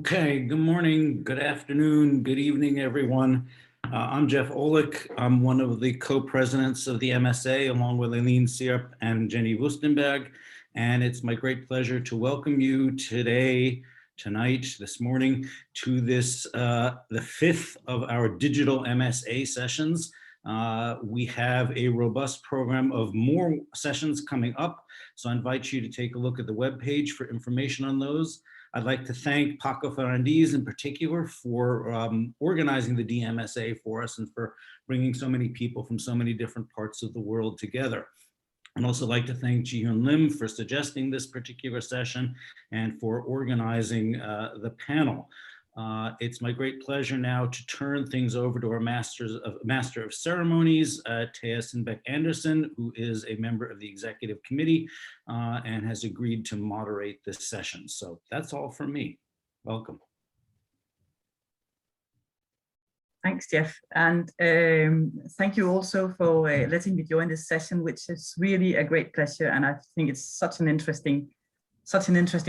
Okay, good morning, good afternoon, good evening, everyone. I'm Jeff Olick. I'm one of the co-presidents of the MSA, along with Eileen Sierp and Jenny Wustenberg. And it's my great pleasure to welcome you today, tonight, this morning, to this, the fifth of our digital MSA sessions. We have a robust program of more sessions coming up. So I invite you to take a look at the webpage for information on those. I'd like to thank Paco Ferrandiz in particular for organizing the dMSA for us and for bringing so many people from so many different parts of the world together. I'd also like to thank Jie-Hyun Lim for suggesting this particular session and for organizing the panel. It's my great pleasure now to turn things over to our Master of Ceremonies, Thea Sinbeck Anderson, who is a member of the Executive Committee and has agreed to moderate this session. So that's all from me. Welcome. Thanks, Jeff. And thank you also for letting me join this session, which is really a great pleasure. And I think it's such an interesting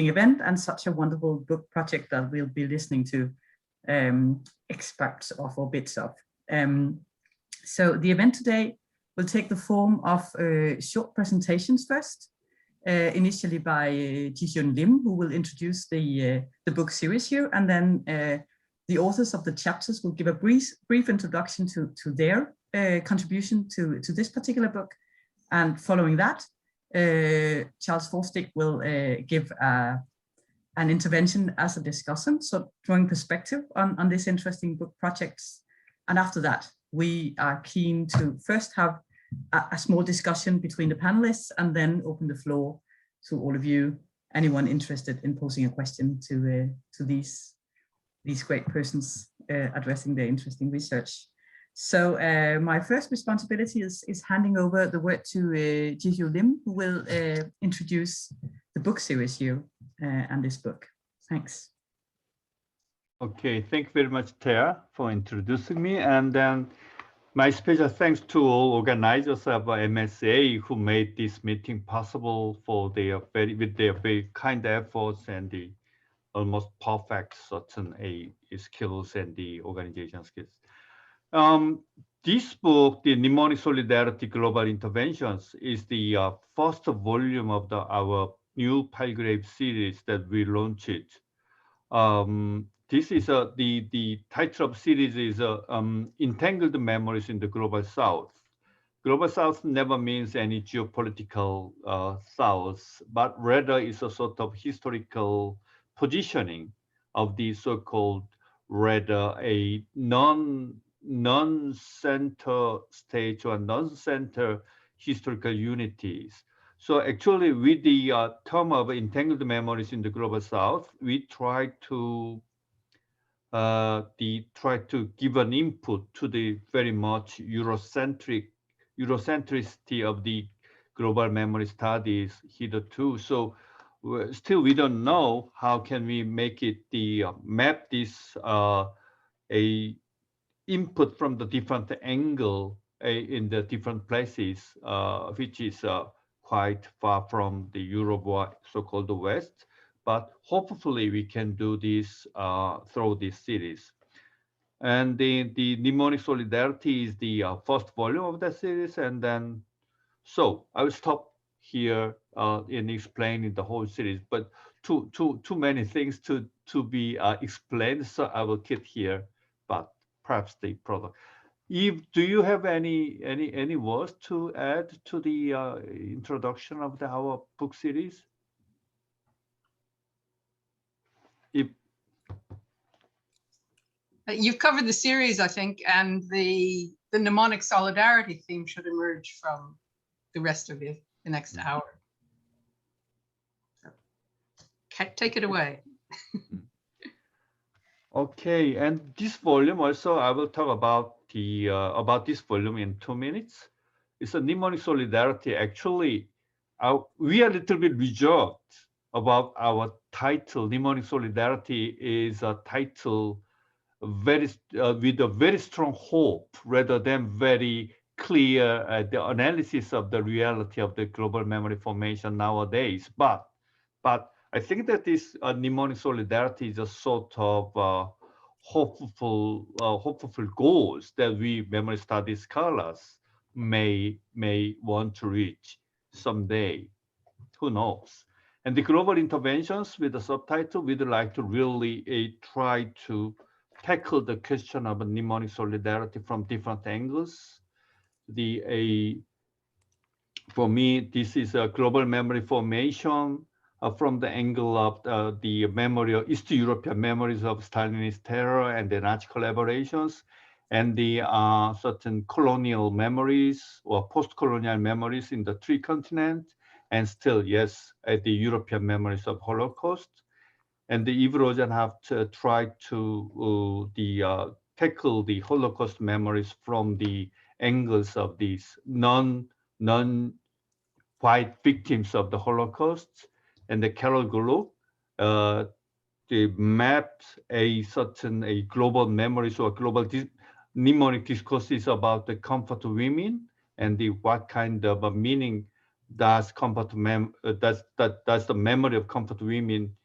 event and such a wonderful book project that we'll be listening to extracts of or bits of. So the event today will take the form of short presentations first, initially by Jie-Hyun Lim, who will introduce the book series here, and then the authors of the chapters will give a brief introduction to their contribution to this particular book. And following that, Charles Forsdick will give an intervention as a discussant, so drawing perspective on this interesting book projects. And after that, we are keen to first have a small discussion between the panelists and then open the floor to all of you, anyone interested in posing a question to these great persons addressing their interesting research. So my first responsibility is handing over the word to Jie-Hyun Lim, who will introduce the book series here and this book. Thanks. Okay, thank you very much, Thea, for introducing me. And then my special thanks to all organizers of MSA who made this meeting possible for with their very kind efforts and the almost perfect certain skills and the organization skills. This book, the Mnemonic Solidarity Global Interventions, is the first volume of our new Palgrave series that we launched. This is the title of series is Entangled Memories in the Global South. Global South never means any geopolitical South, but rather is a sort of historical positioning of the so-called Rede, a non-center stage or non-center historical unities. So actually, with the term of entangled memories in the global South, we try to give an input to the very much Eurocentricity of the global memory studies hitherto. So still, we don't know how can we make it map this a input from the different angle in the different places, which is quite far from the Europe or so-called the West. But hopefully we can do this through this series. And the Mnemonic Solidarity is the first volume of the series. And then, so I will stop here in explaining the whole series, but too many things to be explained, so I will keep here, but perhaps the product. Eve, do you have any words to add to the introduction of our book series? Eve. You've covered the series, I think, and the mnemonic solidarity theme should emerge from the rest of the next hour. So, take it away. Okay, and this volume also, I will talk about this volume in 2 minutes. It's a Mnemonic Solidarity. Actually, we are a little bit reserved about our title. Mnemonic Solidarity is a title with a very strong hope rather than very clear the analysis of the reality of the global memory formation nowadays. But I think that this mnemonic solidarity is a sort of hopeful goals that we memory studies scholars may want to reach someday. Who knows? And the global interventions with the subtitle, we'd like to really try to tackle the question of mnemonic solidarity from different angles. For me, this is a global memory formation from the angle of the memory of East European memories of Stalinist terror and the Nazi collaborations, and the certain colonial memories or post-colonial memories in the three continents, and still, yes, the European memories of Holocaust. And the Yves Rosenhaft tried to tackle the Holocaust memories from the angles of these non-white victims of the Holocaust. And the Carol Gluck, they mapped a global memories or global mnemonic discourses about the comfort of women and what kind of a meaning does the memory of comfort women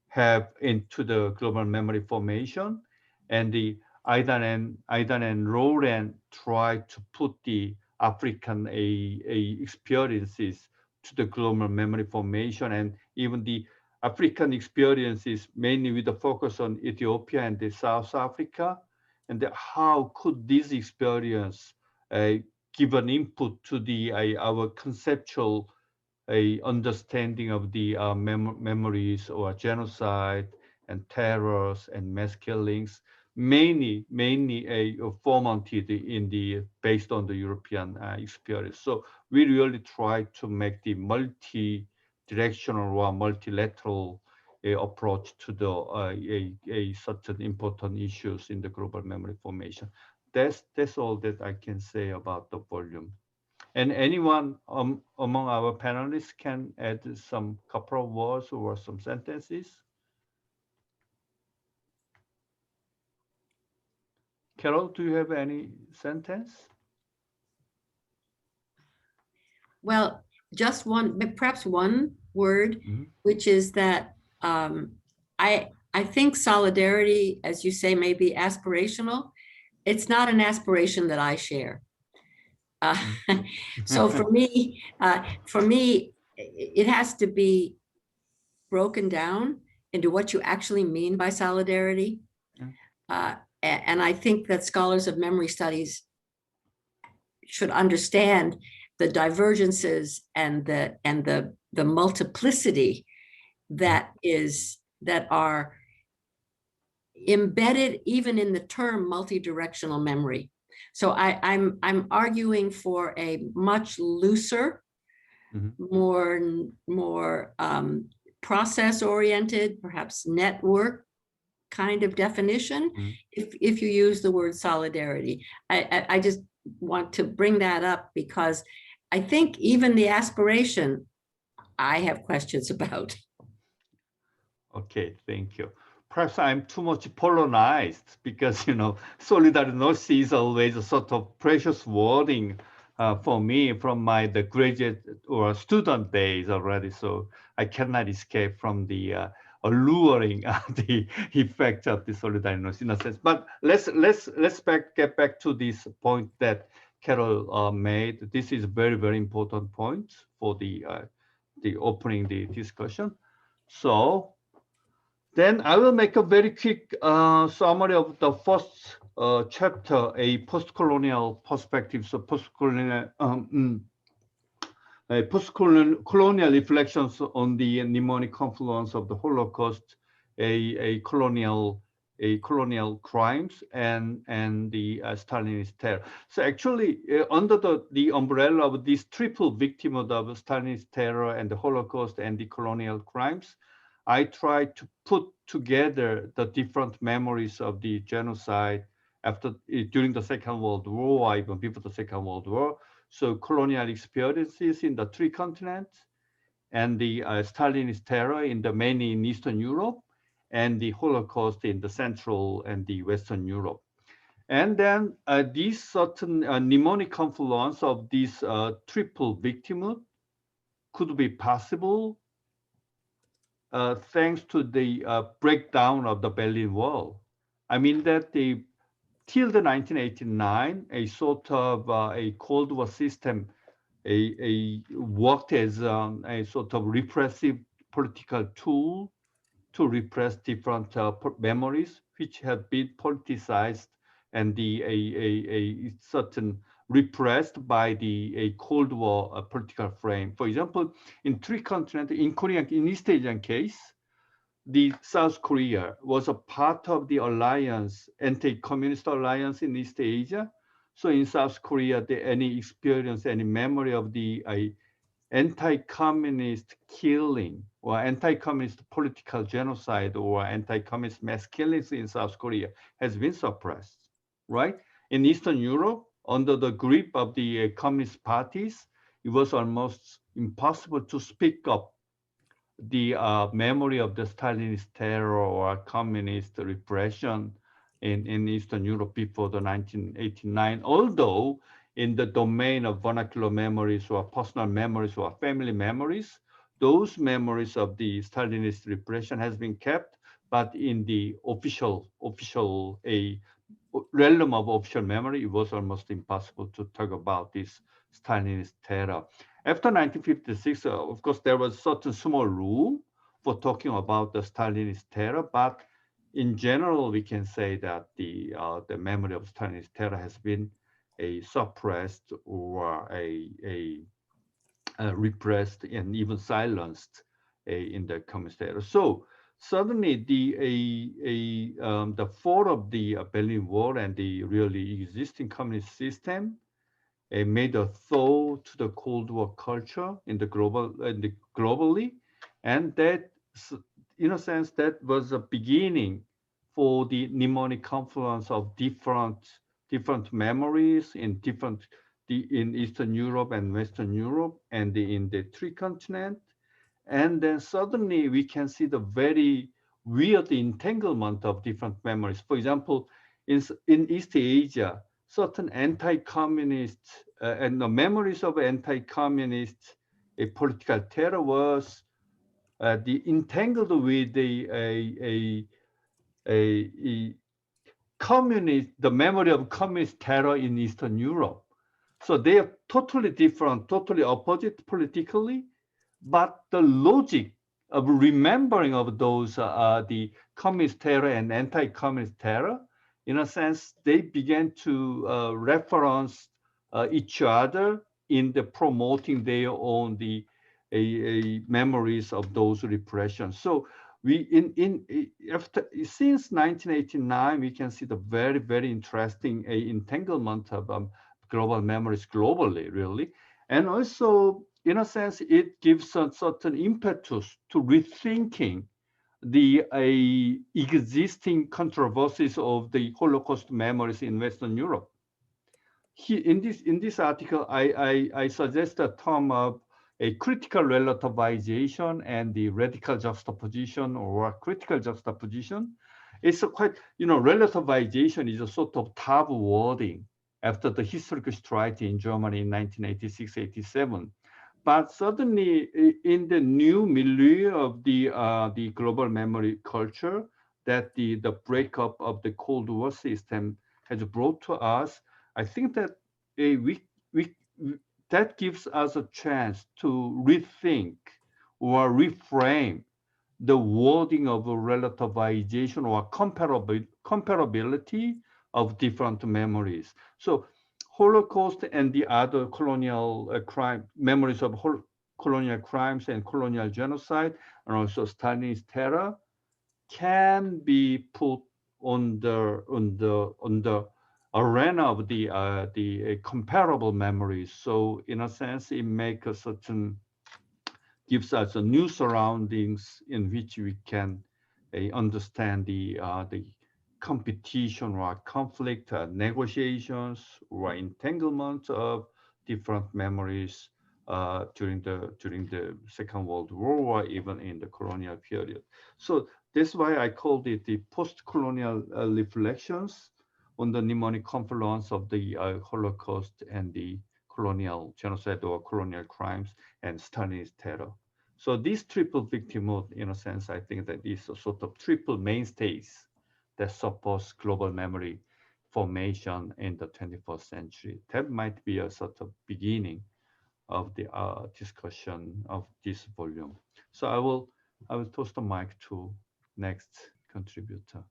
have into the global memory formation. And the Aidan and Rede tried to put the African experiences to the global memory formation, and even the African experiences mainly with the focus on Ethiopia and the South Africa, and how could this experience give an input to our conceptual understanding of the memories or genocide and terrors and mass killings, mainly fomented based on the European experience. So we really try to make the multi-directional or multilateral approach to the certain important issues in the global memory formation. That's all that I can say about the volume. And anyone among our panelists can add some couple of words or some sentences. Carol, do you have any sentence? Well, just perhaps one word, which is that I think solidarity, as you say, may be aspirational. It's not an aspiration that I share. So for me, it has to be broken down into what you actually mean by solidarity. And I think that scholars of memory studies should understand the divergences and the multiplicity that are embedded even in the term multi-directional memory. So I'm arguing for a much looser, more process-oriented, perhaps network kind of definition, if you use the word solidarity. I just want to bring that up because I think even the aspiration, I have questions about. Okay, thank you. Perhaps I'm too much Polonized because, solidarity is always a sort of precious wording for me from the graduate or student days already. So I cannot escape from the alluring the effect of the solidarity in a sense. But let's get back to this point that Carol made. This is a very, very important point for the opening the discussion. So then I will make a very quick summary of the first chapter, a post-colonial perspective. So post-colonial reflections on the mnemonic confluence of the Holocaust, colonial crimes, and the Stalinist terror. So actually, under the umbrella of this triple victim of the Stalinist terror and the Holocaust and the colonial crimes, I tried to put together the different memories of the genocide during the Second World War, or even before the Second World War. So colonial experiences in the three continents, and the Stalinist terror mainly in Eastern Europe, and the Holocaust in the Central and the Western Europe. And then these certain mnemonic confluence of this triple victimhood could be possible thanks to the breakdown of the Berlin Wall. I mean that till the 1989, a sort of a Cold War system worked as a sort of repressive political tool to repress different memories which have been politicized and a certain repressed by the Cold War political frame. For example, in three continents, in Korean, in East Asian case, the South Korea was a part of the alliance, anti-communist alliance in East Asia. So in South Korea, any experience, any memory of the anti-communist killing or anti-communist political genocide or anti-communist mass killings in South Korea has been suppressed, right? In Eastern Europe, under the grip of the communist parties, it was almost impossible to speak up the memory of the Stalinist terror or communist repression in Eastern Europe before the 1989, although in the domain of vernacular memories or personal memories or family memories, those memories of the Stalinist repression has been kept, but in the official realm of official memory, it was almost impossible to talk about this Stalinist terror. After 1956, of course, there was certain small room for talking about the Stalinist terror, but in general, we can say that the memory of Stalinist terror has been suppressed or repressed and even silenced in the communist era. So suddenly the fall of the Berlin Wall and the really existing communist system made a thaw to the Cold War culture in the globally, and that, in a sense, that was a beginning for the mnemonic confluence of different memories in in Eastern Europe and Western Europe and in the three continents. And then suddenly we can see the very weird entanglement of different memories. For example, in East Asia, certain anti-communist and the memories of anti-communist political terror was entangled with the memory of communist terror in Eastern Europe. So they are totally different, totally opposite politically, but the logic of remembering of those the communist terror and anti-communist terror, in a sense, they began to reference each other in the promoting their own memories of those repressions. So we since 1989, we can see the very interesting entanglement of global memories globally, really, and also in a sense it gives a certain impetus to rethinking the existing controversies of the Holocaust memories in Western Europe. In this article, I suggest a term of a critical relativization and the radical juxtaposition or critical juxtaposition. It's a quite, relativization is a sort of taboo wording after the historical strike in Germany in 1986-87. But suddenly in the new milieu of the global memory culture that the breakup of the Cold War system has brought to us, I think that that gives us a chance to rethink or reframe the wording of relativization or comparability of different memories. So Holocaust and the other colonial memories of colonial crimes and colonial genocide, and also Stalinist terror, can be put on the arena of the comparable memories. So in a sense, it makes a certain, gives us a new surroundings in which we can understand the competition or conflict, negotiations or entanglement of different memories during the Second World War or even in the colonial period. So that's why I called it the post-colonial reflections on the mnemonic confluence of the Holocaust and the colonial genocide or colonial crimes and Stalinist terror. So this triple victimhood, in a sense, I think that is a sort of triple mainstays that supports global memory formation in the 21st century. That might be a sort of beginning of the discussion of this volume. So I will toss the mic to next contributor.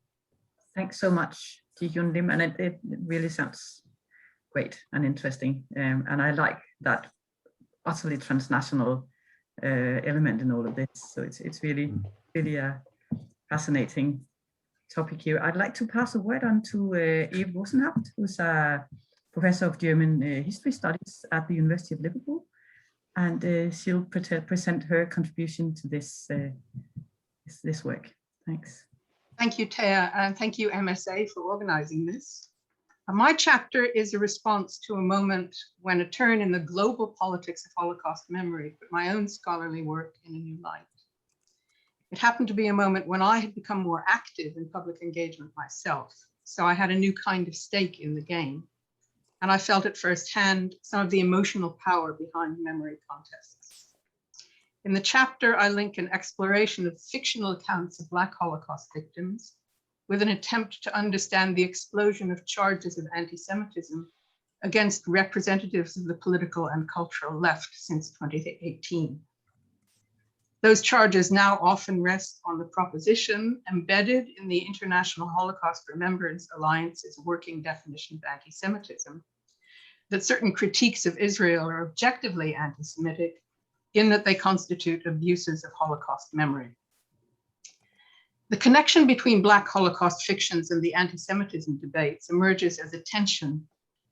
Thanks so much, Jie-Hyun Lim, and it really sounds great and interesting. And I like that utterly transnational element in all of this. So it's really a fascinating topic here. I'd like to pass the word on to Eve Rosenhaft, who's a professor of German history studies at the University of Liverpool, and she'll present her contribution to this this work. Thanks. Thank you, Thea, and thank you, MSA, for organizing this. My chapter is a response to a moment when a turn in the global politics of Holocaust memory put my own scholarly work in a new light. It happened to be a moment when I had become more active in public engagement myself, so I had a new kind of stake in the game, and I felt at firsthand some of the emotional power behind memory contests. In the chapter, I link an exploration of fictional accounts of Black Holocaust victims with an attempt to understand the explosion of charges of anti-Semitism against representatives of the political and cultural left since 2018. Those charges now often rest on the proposition embedded in the International Holocaust Remembrance Alliance's working definition of anti-Semitism, that certain critiques of Israel are objectively anti-Semitic in that they constitute abuses of Holocaust memory. The connection between Black Holocaust fictions and the anti-Semitism debates emerges as a tension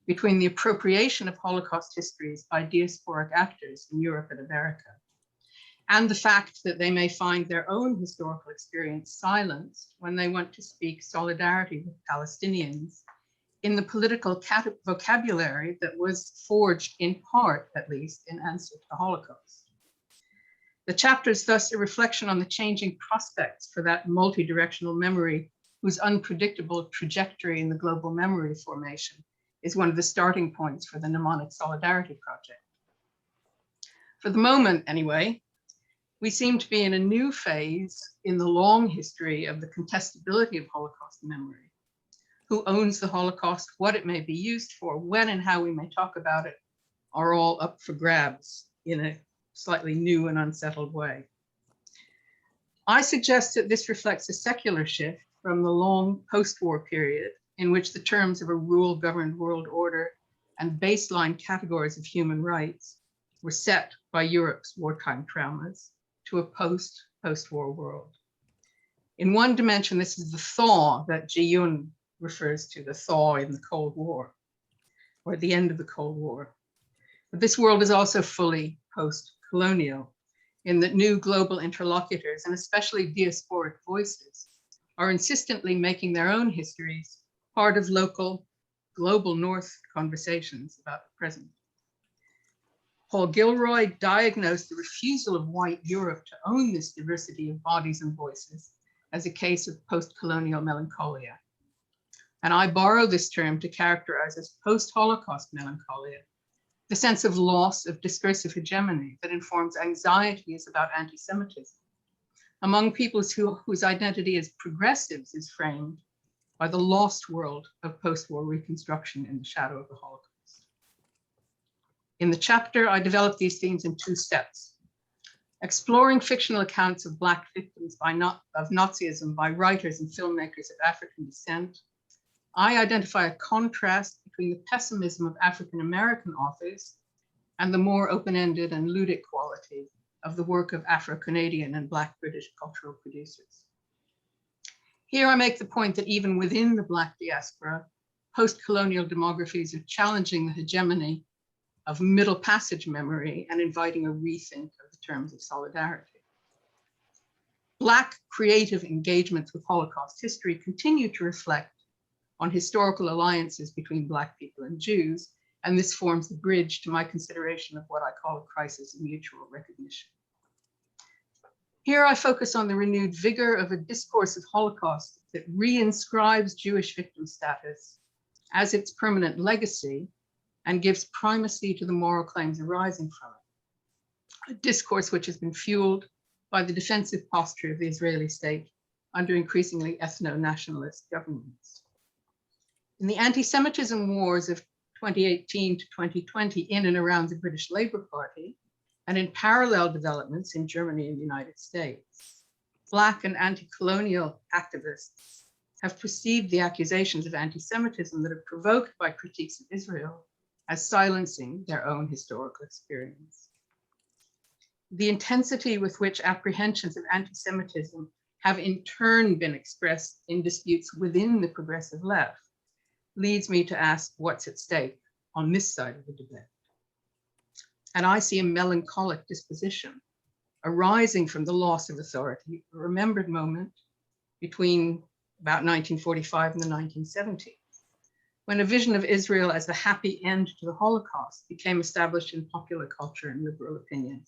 between the appropriation of Holocaust histories by diasporic actors in Europe and America, and the fact that they may find their own historical experience silenced when they want to speak solidarity with Palestinians in the political vocabulary that was forged in part, at least, in answer to the Holocaust. The chapter is thus a reflection on the changing prospects for that multi-directional memory whose unpredictable trajectory in the global memory formation is one of the starting points for the Mnemonic Solidarity project. For the moment, anyway, we seem to be in a new phase in the long history of the contestability of Holocaust memory. Who owns the Holocaust, what it may be used for, when and how we may talk about it, are all up for grabs in a slightly new and unsettled way. I suggest that this reflects a secular shift from the long post-war period in which the terms of a rule-governed world order and baseline categories of human rights were set by Europe's wartime traumas to a post-war world. In one dimension, this is the thaw that Jie-Hyun refers to, the thaw in the Cold War, or the end of the Cold War. But this world is also fully post-colonial, in that new global interlocutors, and especially diasporic voices, are insistently making their own histories part of local, global North conversations about the present. Paul Gilroy diagnosed the refusal of white Europe to own this diversity of bodies and voices as a case of post-colonial melancholia. And I borrow this term to characterize as post-Holocaust melancholia, the sense of loss of discursive hegemony that informs anxieties about anti-Semitism among peoples whose identity as progressives is framed by the lost world of post-war reconstruction in the shadow of the Holocaust. In the chapter, I develop these themes in two steps: exploring fictional accounts of Black victims of Nazism by writers and filmmakers of African descent. I identify a contrast between the pessimism of African-American authors and the more open-ended and ludic quality of the work of Afro-Canadian and Black British cultural producers. Here I make the point that even within the Black diaspora, post-colonial demographies are challenging the hegemony of middle passage memory and inviting a rethink of the terms of solidarity. Black creative engagements with Holocaust history continue to reflect on historical alliances between Black people and Jews, and this forms the bridge to my consideration of what I call a crisis of mutual recognition. Here I focus on the renewed vigor of a discourse of Holocaust that reinscribes Jewish victim status as its permanent legacy and gives primacy to the moral claims arising from it. a discourse which has been fueled by the defensive posture of the Israeli state under increasingly ethno-nationalist governments. In the anti-Semitism wars of 2018 to 2020 in and around the British Labour Party, and in parallel developments in Germany and the United States, Black and anti-colonial activists have perceived the accusations of anti-Semitism that are provoked by critiques of Israel as silencing their own historical experience. The intensity with which apprehensions of anti-Semitism have in turn been expressed in disputes within the progressive left leads me to ask what's at stake on this side of the debate. And I see a melancholic disposition arising from the loss of authority, a remembered moment between about 1945 and the 1970s, when a vision of Israel as the happy end to the Holocaust became established in popular culture and liberal opinion,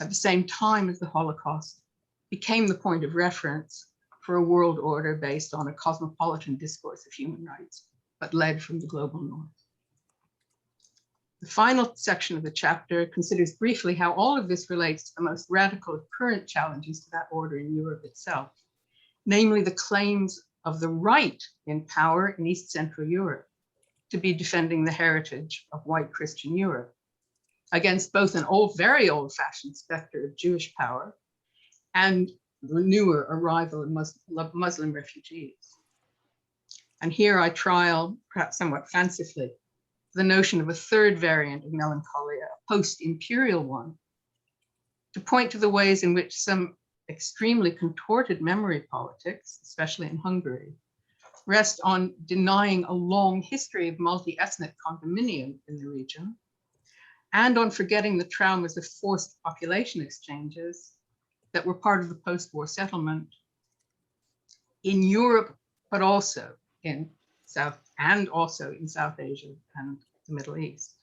at the same time as the Holocaust became the point of reference for a world order based on a cosmopolitan discourse of human rights, but led from the global north. The final section of the chapter considers briefly how all of this relates to the most radical of current challenges to that order in Europe itself, namely the claims of the right in power in East Central Europe to be defending the heritage of white Christian Europe against both an very old-fashioned specter of Jewish power and the newer arrival of Muslim refugees. And here I trial, perhaps somewhat fancifully, the notion of a third variant of melancholia, a post-imperial one, to point to the ways in which some extremely contorted memory politics, especially in Hungary, rest on denying a long history of multi-ethnic condominium in the region, and on forgetting the traumas of forced population exchanges that were part of the post-war settlement in Europe, but also in South Asia and the Middle East.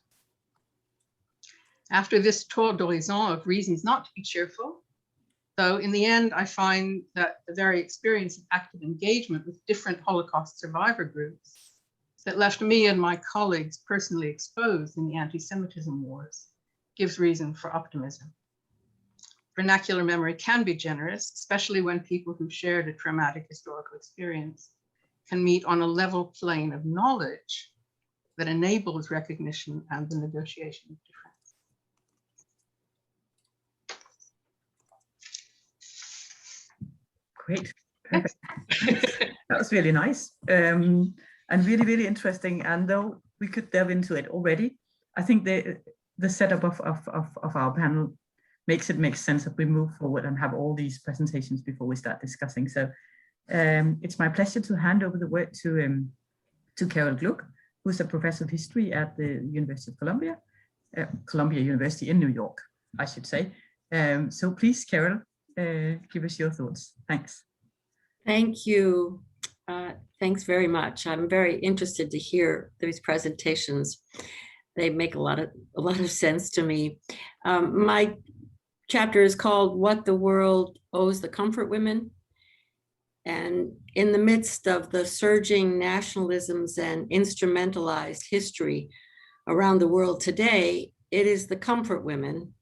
After this tour d'horizon of reasons not to be cheerful, though in the end I find that the very experience of active engagement with different Holocaust survivor groups that left me and my colleagues personally exposed in the anti-Semitism wars gives reason for optimism. Vernacular memory can be generous, especially when people who shared a traumatic historical experience can meet on a level plane of knowledge that enables recognition and the negotiation of difference. Great, perfect. That was really nice and really, really interesting. And though we could delve into it already, I think the setup of our panel makes it make sense that we move forward and have all these presentations before we start discussing. So it's my pleasure to hand over the word to Carol Gluck, who's a professor of history at the University of Columbia University in New York, I should say. So please, Carol, give us your thoughts. Thanks. Thank you. Thanks very much. I'm very interested to hear these presentations. They make a lot of sense to me. My chapter is called What the World Owes the Comfort Women. And in the midst of the surging nationalisms and instrumentalized history around the world today, it is the comfort women,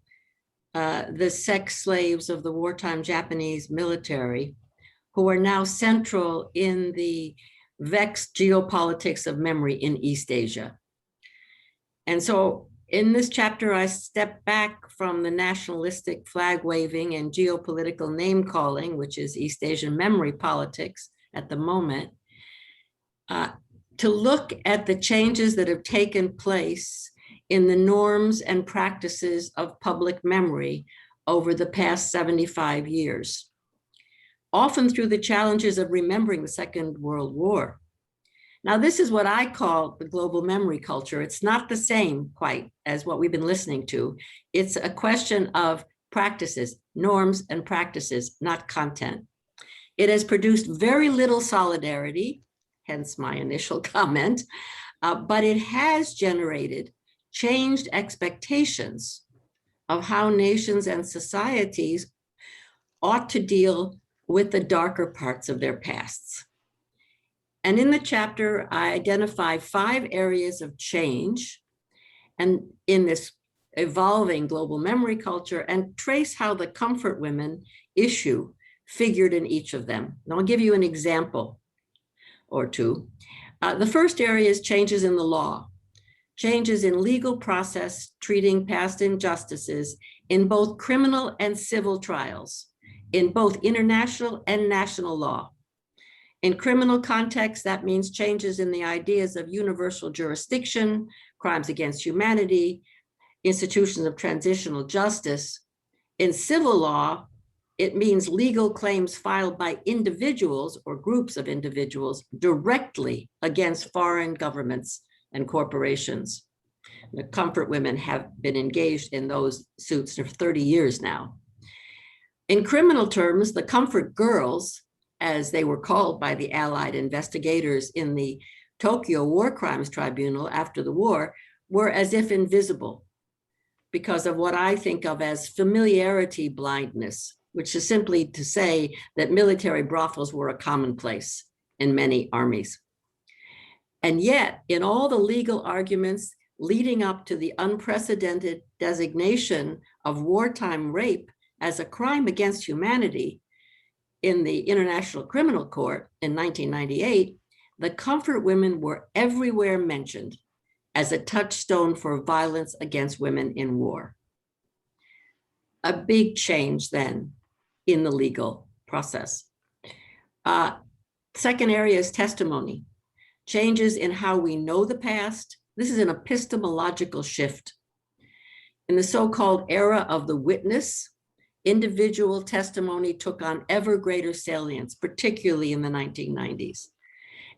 the sex slaves of the wartime Japanese military, who are now central in the vexed geopolitics of memory in East Asia. And so in this chapter, I step back from the nationalistic flag waving and geopolitical name calling, which is East Asian memory politics at the moment, to look at the changes that have taken place in the norms and practices of public memory over the past 75 years, often through the challenges of remembering the Second World War. Now, this is what I call the global memory culture. It's not the same quite as what we've been listening to. It's a question of practices, norms and practices, not content. It has produced very little solidarity, hence my initial comment, but it has generated changed expectations of how nations and societies ought to deal with the darker parts of their pasts. And in the chapter, I identify 5 areas of change. And in this evolving global memory culture, and trace how the comfort women issue figured in each of them. And I'll give you an example or two. The first area is changes in the law, changes in legal process treating past injustices in both criminal and civil trials, in both international and national law. In criminal context, that means changes in the ideas of universal jurisdiction, crimes against humanity, institutions of transitional justice. In civil law, it means legal claims filed by individuals or groups of individuals directly against foreign governments and corporations. The comfort women have been engaged in those suits for 30 years now. In criminal terms, the comfort girls, as they were called by the Allied investigators in the Tokyo War Crimes Tribunal after the war, were as if invisible because of what I think of as familiarity blindness, which is simply to say that military brothels were a commonplace in many armies. And yet, in all the legal arguments leading up to the unprecedented designation of wartime rape as a crime against humanity in the International Criminal Court in 1998, the comfort women were everywhere mentioned as a touchstone for violence against women in war. A big change then in the legal process. Second area is testimony. Changes in how we know the past. This is an epistemological shift. In the so-called era of the witness, individual testimony took on ever greater salience, particularly in the 1990s.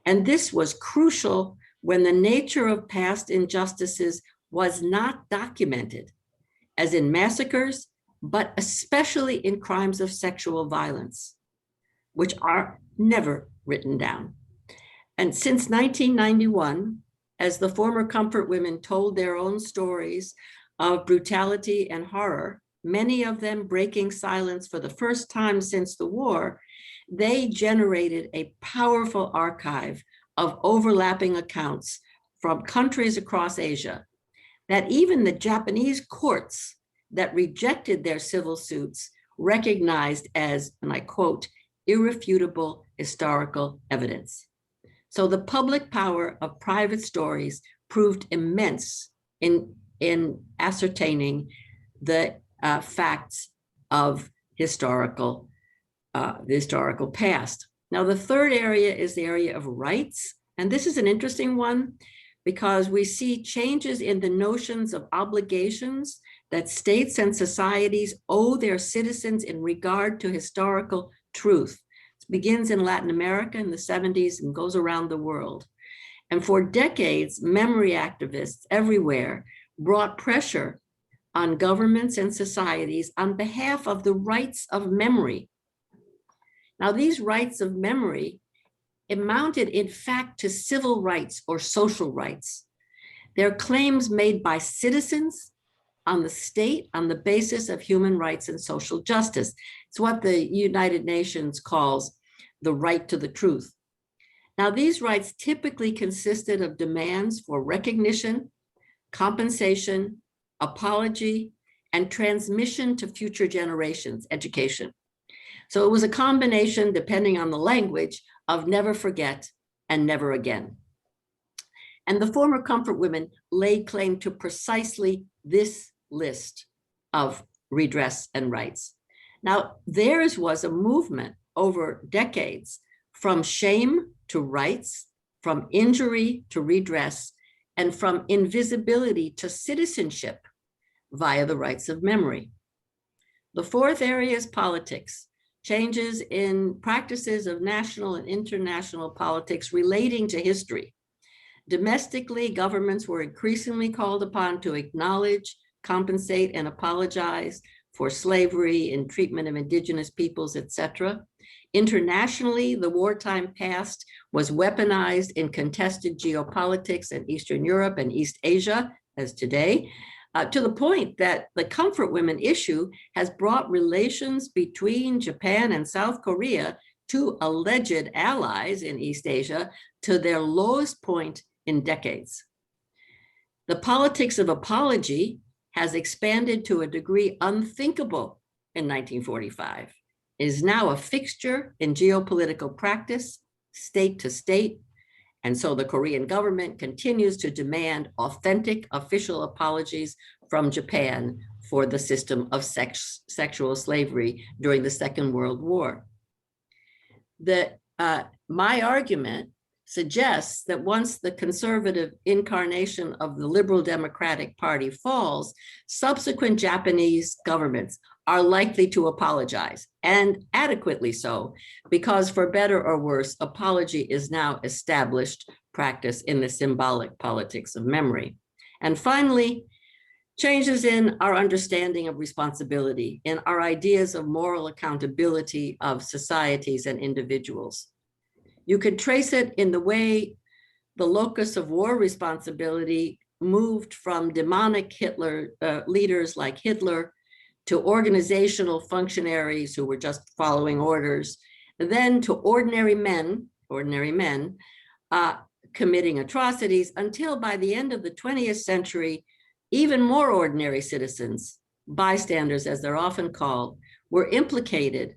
And this was crucial when the nature of past injustices was not documented, as in massacres, but especially in crimes of sexual violence, which are never written down. And since 1991, as the former comfort women told their own stories of brutality and horror, many of them breaking silence for the first time since the war, they generated a powerful archive of overlapping accounts from countries across Asia that even the Japanese courts that rejected their civil suits recognized as, and I quote, irrefutable historical evidence. So the public power of private stories proved immense in ascertaining the facts of the historical past. Now, the third area is the area of rights. And this is an interesting one because we see changes in the notions of obligations that states and societies owe their citizens in regard to historical truth. It begins in Latin America in the 70s and goes around the world. And for decades, memory activists everywhere brought pressure on governments and societies on behalf of the rights of memory. Now, these rights of memory amounted, in fact, to civil rights or social rights. They're claims made by citizens on the state on the basis of human rights and social justice. It's what the United Nations calls the right to the truth. Now, these rights typically consisted of demands for recognition, compensation, apology, and transmission to future generations, education. So it was a combination, depending on the language, of never forget and never again. And the former comfort women laid claim to precisely this list of redress and rights. Now, theirs was a movement over decades from shame to rights, from injury to redress, and from invisibility to citizenship via the rights of memory. The fourth area is politics. Changes in practices of national and international politics relating to history. Domestically, governments were increasingly called upon to acknowledge, compensate, and apologize for slavery and treatment of indigenous peoples, etc. Internationally, the wartime past was weaponized in contested geopolitics in Eastern Europe and East Asia, as today, to the point that the comfort women issue has brought relations between Japan and South Korea, two alleged allies in East Asia, to their lowest point in decades. The politics of apology has expanded to a degree unthinkable in 1945. It is now a fixture in geopolitical practice, state to state, and so the Korean government continues to demand authentic official apologies from Japan for the system of sexual slavery during the Second World War. My argument suggests that once the conservative incarnation of the Liberal Democratic Party falls, subsequent Japanese governments are likely to apologize, and adequately so, because for better or worse, apology is now established practice in the symbolic politics of memory. And finally, changes in our understanding of responsibility, in our ideas of moral accountability of societies and individuals. You could trace it in the way the locus of war responsibility moved from demonic leaders like Hitler to organizational functionaries who were just following orders, then to ordinary men committing atrocities, until by the end of the 20th century, even more ordinary citizens, bystanders as they're often called, were implicated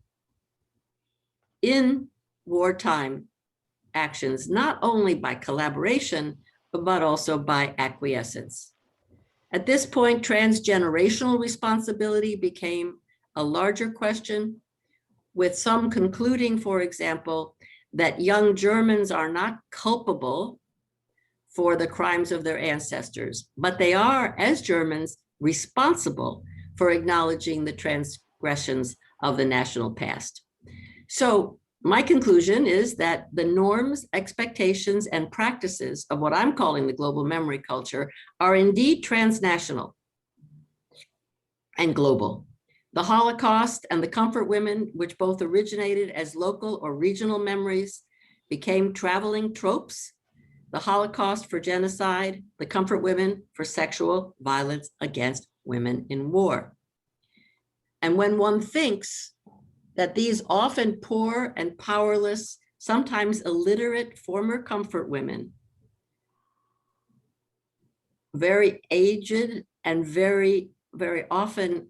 in wartime actions, not only by collaboration, but also by acquiescence. At this point, transgenerational responsibility became a larger question, with some concluding, for example, that young Germans are not culpable for the crimes of their ancestors, but they are, as Germans, responsible for acknowledging the transgressions of the national past. So my conclusion is that the norms, expectations, and practices of what I'm calling the global memory culture are indeed transnational and global. The Holocaust and the comfort women, which both originated as local or regional memories, became traveling tropes. The Holocaust for genocide, the comfort women for sexual violence against women in war. And when one thinks that these often poor and powerless, sometimes illiterate former comfort women, very aged and very, very often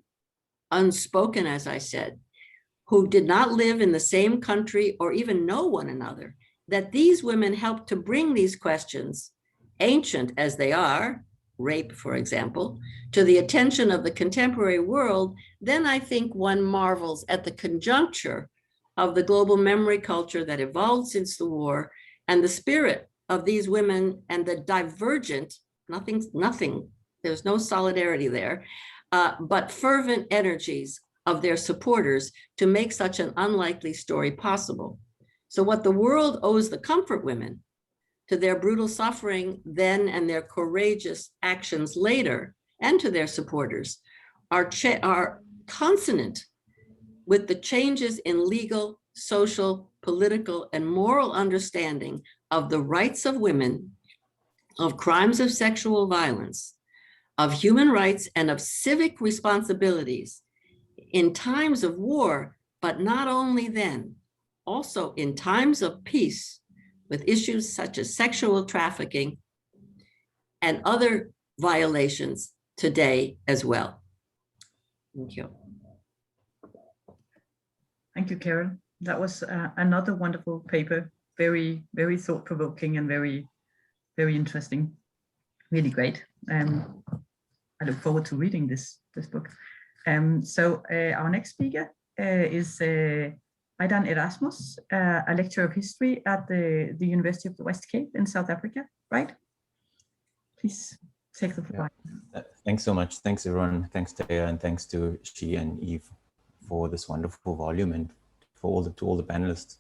unspoken, as I said, who did not live in the same country or even know one another, that these women helped to bring these questions, ancient as they are, rape, for example, to the attention of the contemporary world, then I think one marvels at the conjuncture of the global memory culture that evolved since the war and the spirit of these women and the divergent, there's no solidarity there, but fervent energies of their supporters to make such an unlikely story possible. So what the world owes the comfort women, to their brutal suffering then and their courageous actions later, and to their supporters, are consonant with the changes in legal, social, political, and moral understanding of the rights of women, of crimes of sexual violence, of human rights, and of civic responsibilities in times of war, but not only then, also in times of peace, with issues such as sexual trafficking and other violations today as well. Thank you. Thank you, Carol. That was another wonderful paper, very, very thought-provoking and very, very interesting. Really great. I look forward to reading this book. So our next speaker is Aidan Erasmus, a lecturer of history at the University of the West Cape in South Africa, right? Please take the floor. Yeah. Thanks so much. Thanks, everyone. Thanks, Taya, and thanks to Xi and Eve for this wonderful volume, and for all the panelists.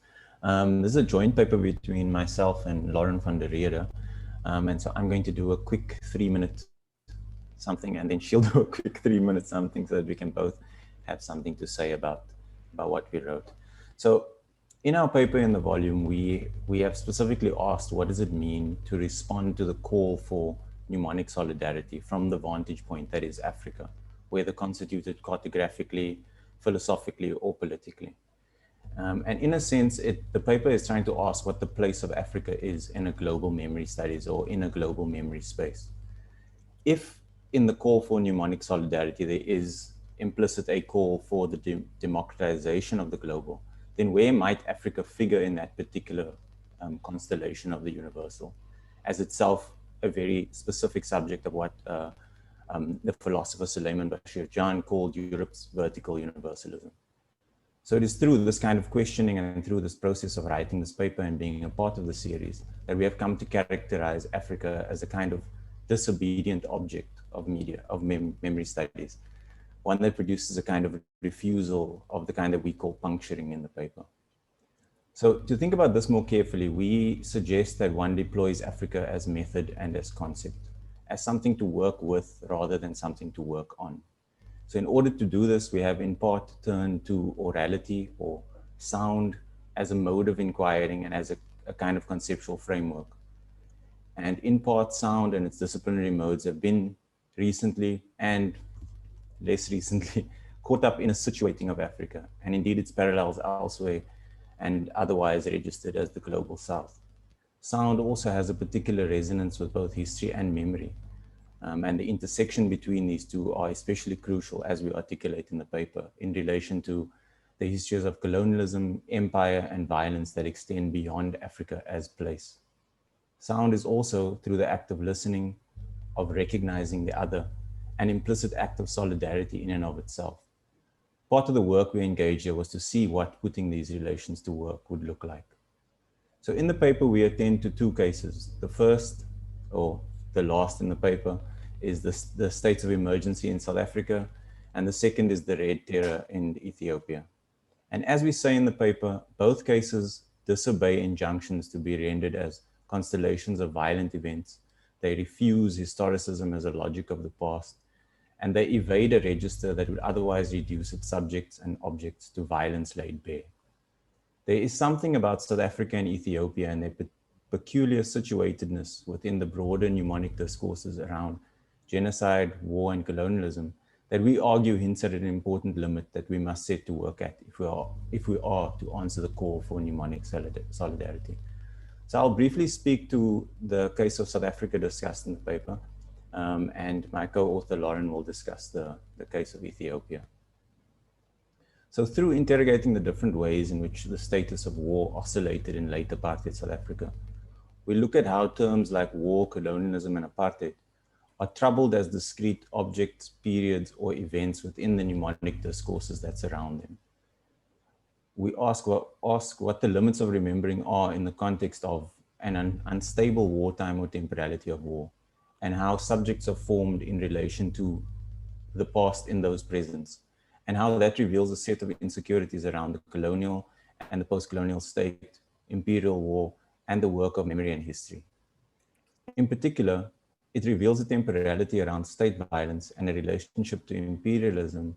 This is a joint paper between myself and Lauren van der Rede. And so I'm going to do a quick 3-minute something, and then she'll do a quick 3-minute something, so that we can both have something to say about what we wrote. So in our paper in the volume, we have specifically asked, what does it mean to respond to the call for mnemonic solidarity from the vantage point that is Africa, whether constituted cartographically, philosophically, or politically. And in a sense, the paper is trying to ask what the place of Africa is in a global memory studies or in a global memory space. If in the call for mnemonic solidarity, there is implicit a call for the democratization of the global, then where might Africa figure in that particular constellation of the universal, as itself a very specific subject of what the philosopher Suleiman Bashir Jan called Europe's vertical universalism. So it is through this kind of questioning and through this process of writing this paper and being a part of the series that we have come to characterize Africa as a kind of disobedient object of memory studies, one that produces a kind of refusal of the kind that we call puncturing in the paper. So to think about this more carefully, we suggest that one deploys Africa as method and as concept, as something to work with rather than something to work on. So in order to do this, we have in part turned to orality or sound as a mode of inquiring and as a kind of conceptual framework. And in part, sound and its disciplinary modes have been recently and less recently caught up in a situating of Africa, and indeed its parallels elsewhere and otherwise registered as the global South. Sound also has a particular resonance with both history and memory, and the intersection between these two are especially crucial, as we articulate in the paper, in relation to the histories of colonialism, empire, and violence that extend beyond Africa as place. Sound is also, through the act of listening, of recognizing the other, an implicit act of solidarity in and of itself. Part of the work we engaged here was to see what putting these relations to work would look like. So in the paper, we attend to two cases. The first, or the last in the paper, is the states of emergency in South Africa, and the second is the Red Terror in Ethiopia. And as we say in the paper, both cases disobey injunctions to be rendered as constellations of violent events. They refuse historicism as a logic of the past, and they evade a register that would otherwise reduce its subjects and objects to violence laid bare. There is something about South Africa and Ethiopia and their peculiar situatedness within the broader mnemonic discourses around genocide, war, and colonialism that we argue hints at an important limit that we must set to work at if we are to answer the call for mnemonic solidarity. So I'll briefly speak to the case of South Africa discussed in the paper, and my co-author Lauren will discuss the case of Ethiopia. So through interrogating the different ways in which the status of war oscillated in late apartheid South Africa, we look at how terms like war, colonialism, and apartheid are troubled as discrete objects, periods, or events within the mnemonic discourses that surround them. We ask what the limits of remembering are in the context of an unstable wartime or temporality of war, and how subjects are formed in relation to the past in those presents, and how that reveals a set of insecurities around the colonial and the post-colonial state, imperial war, and the work of memory and history. In particular, it reveals a temporality around state violence and a relationship to imperialism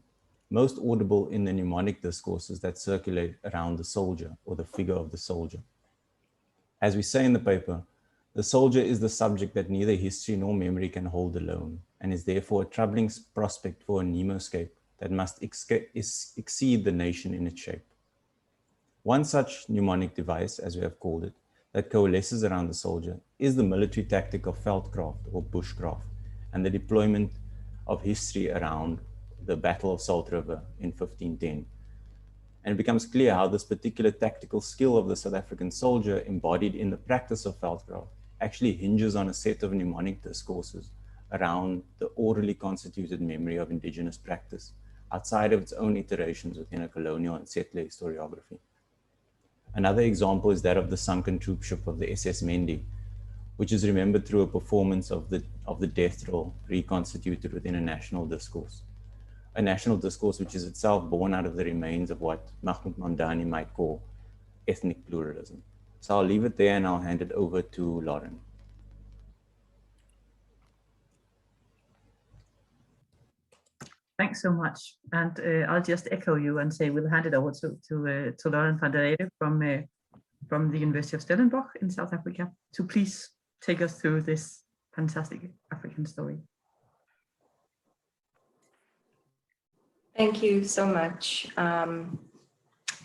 most audible in the mnemonic discourses that circulate around the soldier or the figure of the soldier. As we say in the paper, the soldier is the subject that neither history nor memory can hold alone, and is therefore a troubling prospect for a mnemoscape that must exceed the nation in its shape. One such mnemonic device, as we have called it, that coalesces around the soldier is the military tactic of veldkraft or bushcraft, and the deployment of history around the Battle of Salt River in 1510. And it becomes clear how this particular tactical skill of the South African soldier embodied in the practice of veldkraft actually hinges on a set of mnemonic discourses around the orally constituted memory of indigenous practice outside of its own iterations within a colonial and settler historiography. Another example is that of the sunken troopship of the SS Mendi, which is remembered through a performance of the death roll reconstituted within a national discourse. A national discourse which is itself born out of the remains of what Mahmoud Mamdani might call ethnic pluralism. So I'll leave it there and I'll hand it over to Lauren. Thanks so much. And I'll just echo you and say we'll hand it over to Lauren van der Rede from the University of Stellenbosch in South Africa to please take us through this fantastic African story. Thank you so much,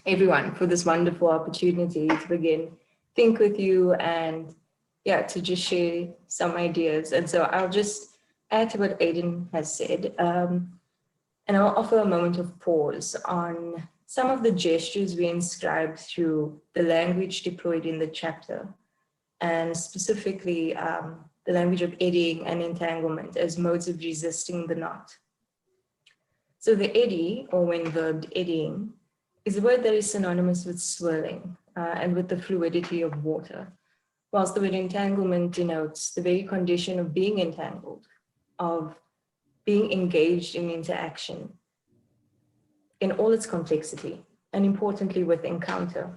everyone, for this wonderful opportunity to begin think with you and to just share some ideas. And so I'll just add to what Aidan has said, and I'll offer a moment of pause on some of the gestures we inscribe through the language deployed in the chapter, and specifically the language of eddying and entanglement as modes of resisting the knot. So the eddy, or when verbed eddying, is a word that is synonymous with swirling and with the fluidity of water, whilst the word entanglement denotes the very condition of being entangled, of being engaged in interaction in all its complexity, and importantly with encounter.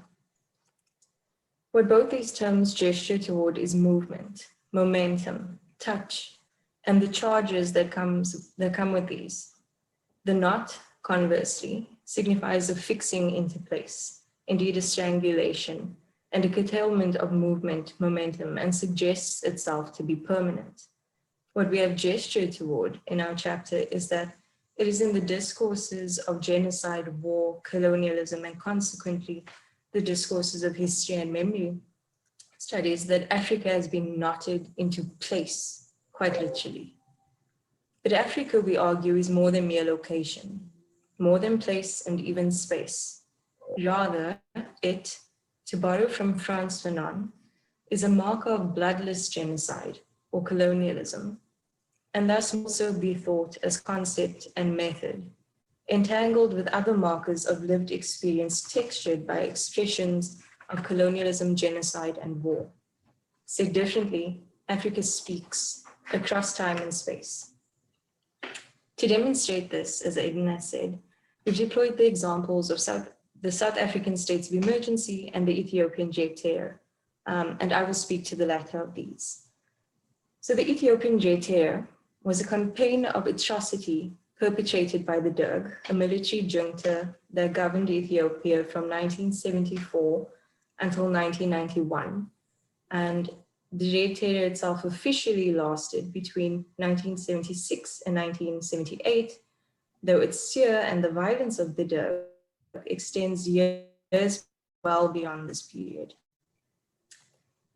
What both these terms gesture toward is movement, momentum, touch, and the charges that come with these. The knot, conversely, signifies a fixing into place, indeed a strangulation, and a curtailment of movement, momentum, and suggests itself to be permanent. What we have gestured toward in our chapter is that it is in the discourses of genocide, war, colonialism, and consequently the discourses of history and memory studies that Africa has been knotted into place, quite literally. But Africa, we argue, is more than mere location, more than place and even space. Rather, it, to borrow from Frantz Fanon, is a marker of bloodless genocide or colonialism, and thus also be thought as concept and method, entangled with other markers of lived experience textured by expressions of colonialism, genocide, and war. Said differently, Africa speaks across time and space. To demonstrate this, as Aidan has said, we've deployed the examples of the South African states of emergency and the Ethiopian jet terror, and I will speak to the latter of these. So the Ethiopian jet terror was a campaign of atrocity perpetrated by the Derg, a military junta that governed Ethiopia from 1974 until 1991. And the jet terror itself officially lasted between 1976 and 1978, though its fear and the violence of the Derg extends years well beyond this period.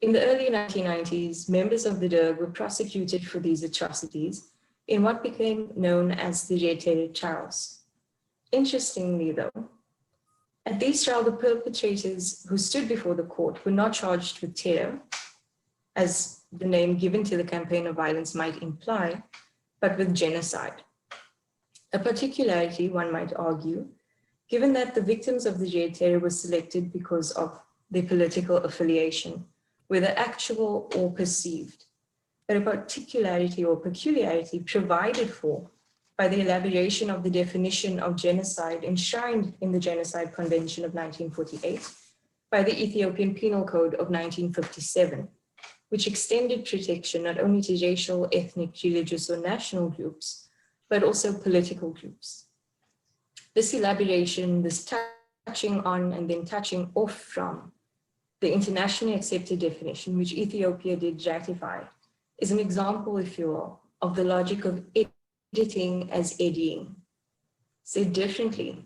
In the early 1990s, members of the Derg were prosecuted for these atrocities in what became known as the jet terror trials. Interestingly, though, at these trials, the perpetrators who stood before the court were not charged with terror, as the name given to the campaign of violence might imply, but with genocide. A particularity, one might argue, given that the victims of the jet terror were selected because of their political affiliation, whether actual or perceived, but a particularity or peculiarity provided for by the elaboration of the definition of genocide enshrined in the Genocide Convention of 1948 by the Ethiopian Penal Code of 1957, which extended protection not only to racial, ethnic, religious, or national groups, but also political groups. This elaboration, this touching on and then touching off from the internationally accepted definition, which Ethiopia did ratify, is an example, if you will, of the logic of editing as eddying. Said differently,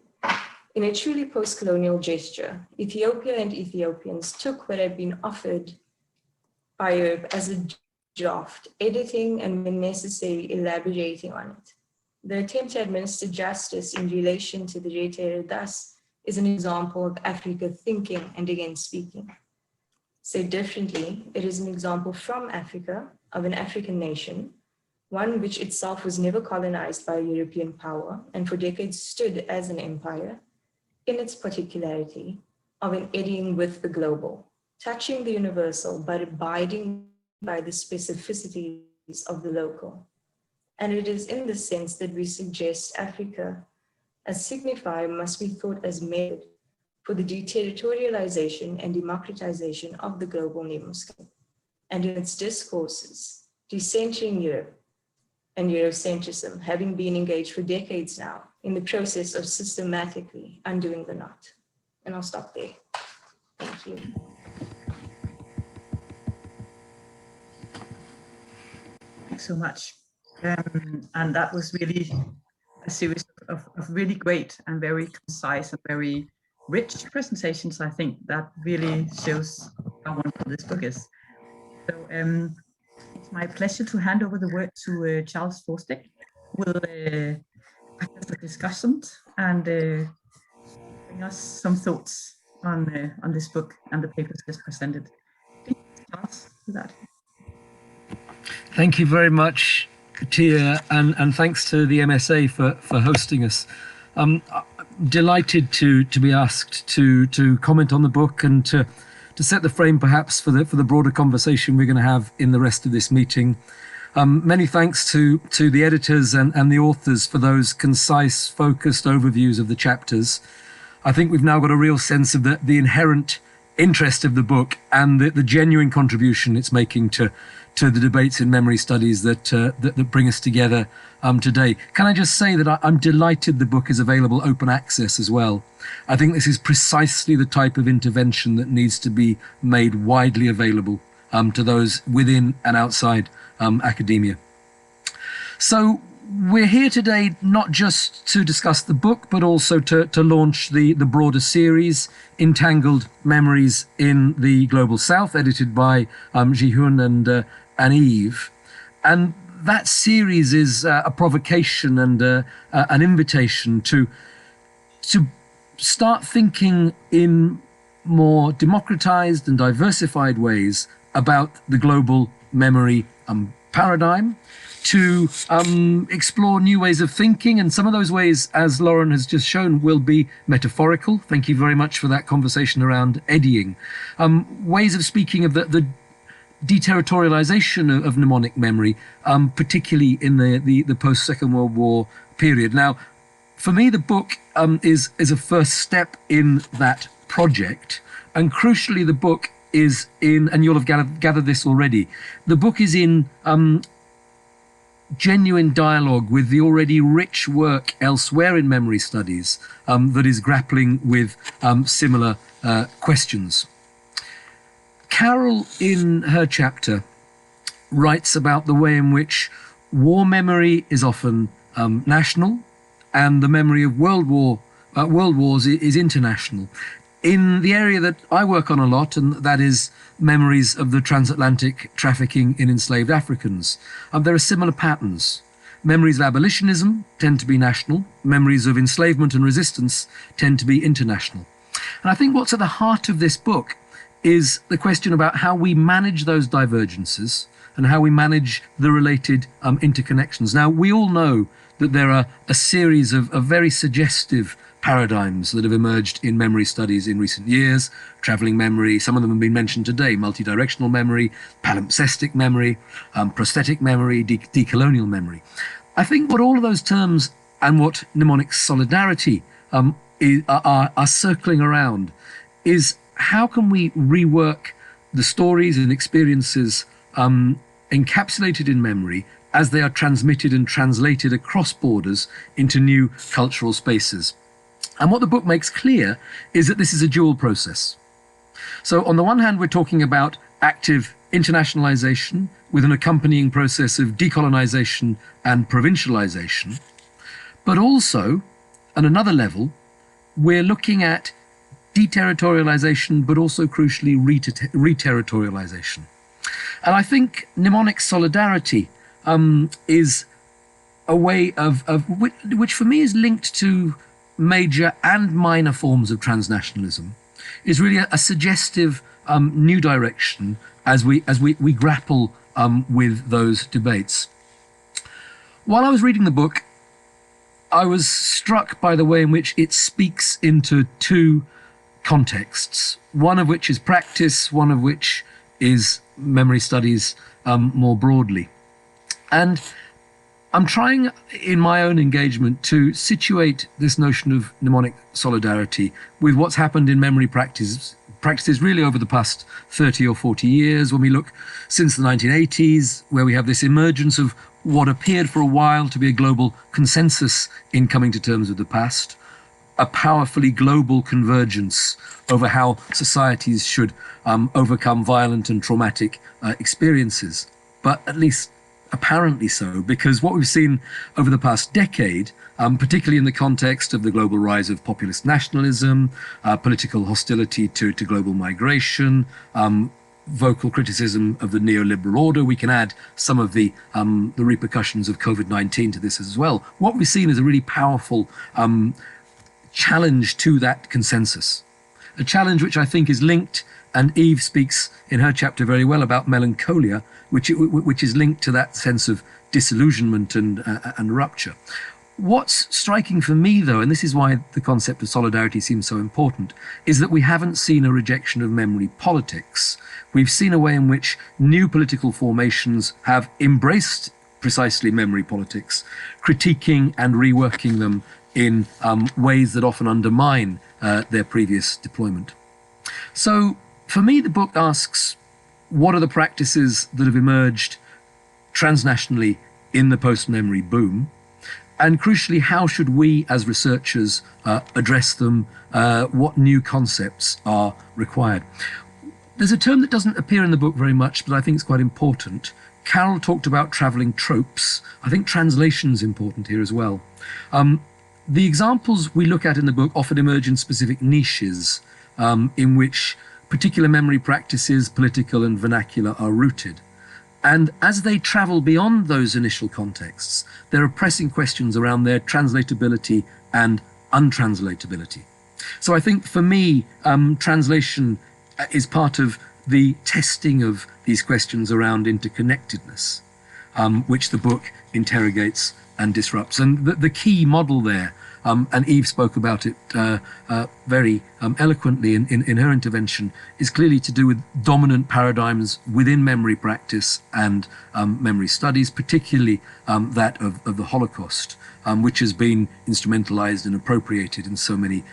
in a truly post-colonial gesture, Ethiopia and Ethiopians took what had been offered by Europe as a draft, editing and when necessary, elaborating on it. The attempt to administer justice in relation to the jet terror thus is an example of Africa thinking and again speaking. Said differently, it is an example from Africa, of an African nation, one which itself was never colonized by European power and for decades stood as an empire, in its particularity of an eddying with the global, touching the universal but abiding by the specificities of the local. And it is in this sense that we suggest Africa as signifier must be thought as method for the deterritorialization and democratization of the global nemoscope, and in its discourses, decentering Europe and Eurocentrism, having been engaged for decades now in the process of systematically undoing the knot. And I'll stop there. Thank you. Thanks so much. And that was really a series of really great and very concise and very rich presentations. I think that really shows how wonderful this book is. So It's my pleasure to hand over the word to Charles Forsdick, who will act as the discussant and bring us some thoughts on this book and the papers just presented. Please, Charles, do that. Thank you very much, Tia, and thanks to the MSA for hosting us. I'm delighted to be asked to comment on the book and to set the frame perhaps for the broader conversation we're going to have in the rest of this meeting. Many thanks to the editors and the authors for those concise, focused overviews of the chapters. I think we've now got a real sense of the inherent interest of the book and the genuine contribution it's making to the debates in memory studies that bring us together today. Can I just say that I'm delighted the book is available open access as well. I think this is precisely the type of intervention that needs to be made widely available to those within and outside academia. So we're here today not just to discuss the book, but also to launch the broader series, Entangled Memories in the Global South, edited by Jie-Hyun and Eve. And that series is a provocation and an invitation to start thinking in more democratized and diversified ways about the global memory paradigm, to explore new ways of thinking. And some of those ways, as Lauren has just shown, will be metaphorical. Thank you very much for that conversation around eddying. Ways of speaking of the deterritorialization of mnemonic memory, particularly in the post-Second World War period. Now, for me, the book is a first step in that project. And crucially, the book is in, and you'll have gathered this already, the book is in genuine dialogue with the already rich work elsewhere in memory studies that is grappling with similar questions. Carol, in her chapter, writes about the way in which war memory is often national and the memory of world wars is international. In the area that I work on a lot, and that is memories of the transatlantic trafficking in enslaved Africans, there are similar patterns. Memories of abolitionism tend to be national. Memories of enslavement and resistance tend to be international. And I think what's at the heart of this book is the question about how we manage those divergences and how we manage the related interconnections. Now, we all know that there are a series of very suggestive paradigms that have emerged in memory studies in recent years. Traveling memory, some of them have been mentioned today: multidirectional memory, palimpsestic memory, prosthetic memory, decolonial memory. I think what all of those terms and what mnemonic solidarity are circling around is how can we rework the stories and experiences encapsulated in memory as they are transmitted and translated across borders into new cultural spaces. And what the book makes clear is that this is a dual process. So on the one hand, we're talking about active internationalization with an accompanying process of decolonization and provincialization. But also, at another level, we're looking at deterritorialization, but also crucially reterritorialization. And I think mnemonic solidarity is a way of which for me is linked to major and minor forms of transnationalism, is really a suggestive new direction as we grapple with those debates. While I was reading the book, I was struck by the way in which it speaks into two contexts, one of which is practice, one of which is memory studies more broadly. And I'm trying in my own engagement to situate this notion of mnemonic solidarity with what's happened in memory practices really over the past 30 or 40 years, when we look since the 1980s, where we have this emergence of what appeared for a while to be a global consensus in coming to terms with the past, a powerfully global convergence over how societies should overcome violent and traumatic experiences. But at least apparently so, because what we've seen over the past decade, particularly in the context of the global rise of populist nationalism, political hostility to global migration, vocal criticism of the neoliberal order. We can add some of the repercussions of COVID-19 to this as well. What we've seen is a really powerful challenge to that consensus, a challenge which I think is linked, and Eve speaks in her chapter very well about melancholia, which is linked to that sense of disillusionment and rupture. What's striking for me, though, and this is why the concept of solidarity seems so important, is that we haven't seen a rejection of memory politics. We've seen a way in which new political formations have embraced precisely memory politics, critiquing and reworking them in ways that often undermine their previous deployment. So for me, the book asks, what are the practices that have emerged transnationally in the post-memory boom? And crucially, how should we as researchers address them? What new concepts are required? There's a term that doesn't appear in the book very much, but I think it's quite important. Carol talked about traveling tropes. I think translation is important here as well. The examples we look at in the book often emerge in specific niches in which particular memory practices, political and vernacular, are rooted. And as they travel beyond those initial contexts, there are pressing questions around their translatability and untranslatability. So I think for me, translation is part of the testing of these questions around interconnectedness, which the book interrogates and disrupts. And the key model there, and Eve spoke about it very eloquently in her intervention, is clearly to do with dominant paradigms within memory practice and memory studies, particularly that of the Holocaust, which has been instrumentalized and appropriated in so many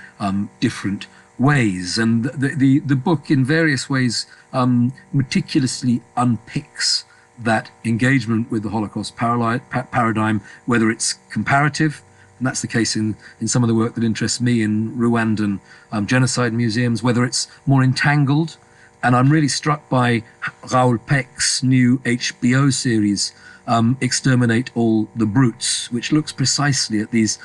different ways. And the book in various ways meticulously unpicks that engagement with the Holocaust paradigm, whether it's comparative, and that's the case in some of the work that interests me in Rwandan genocide museums, whether it's more entangled. And I'm really struck by Raoul Peck's new HBO series, Exterminate All the Brutes, which looks precisely at these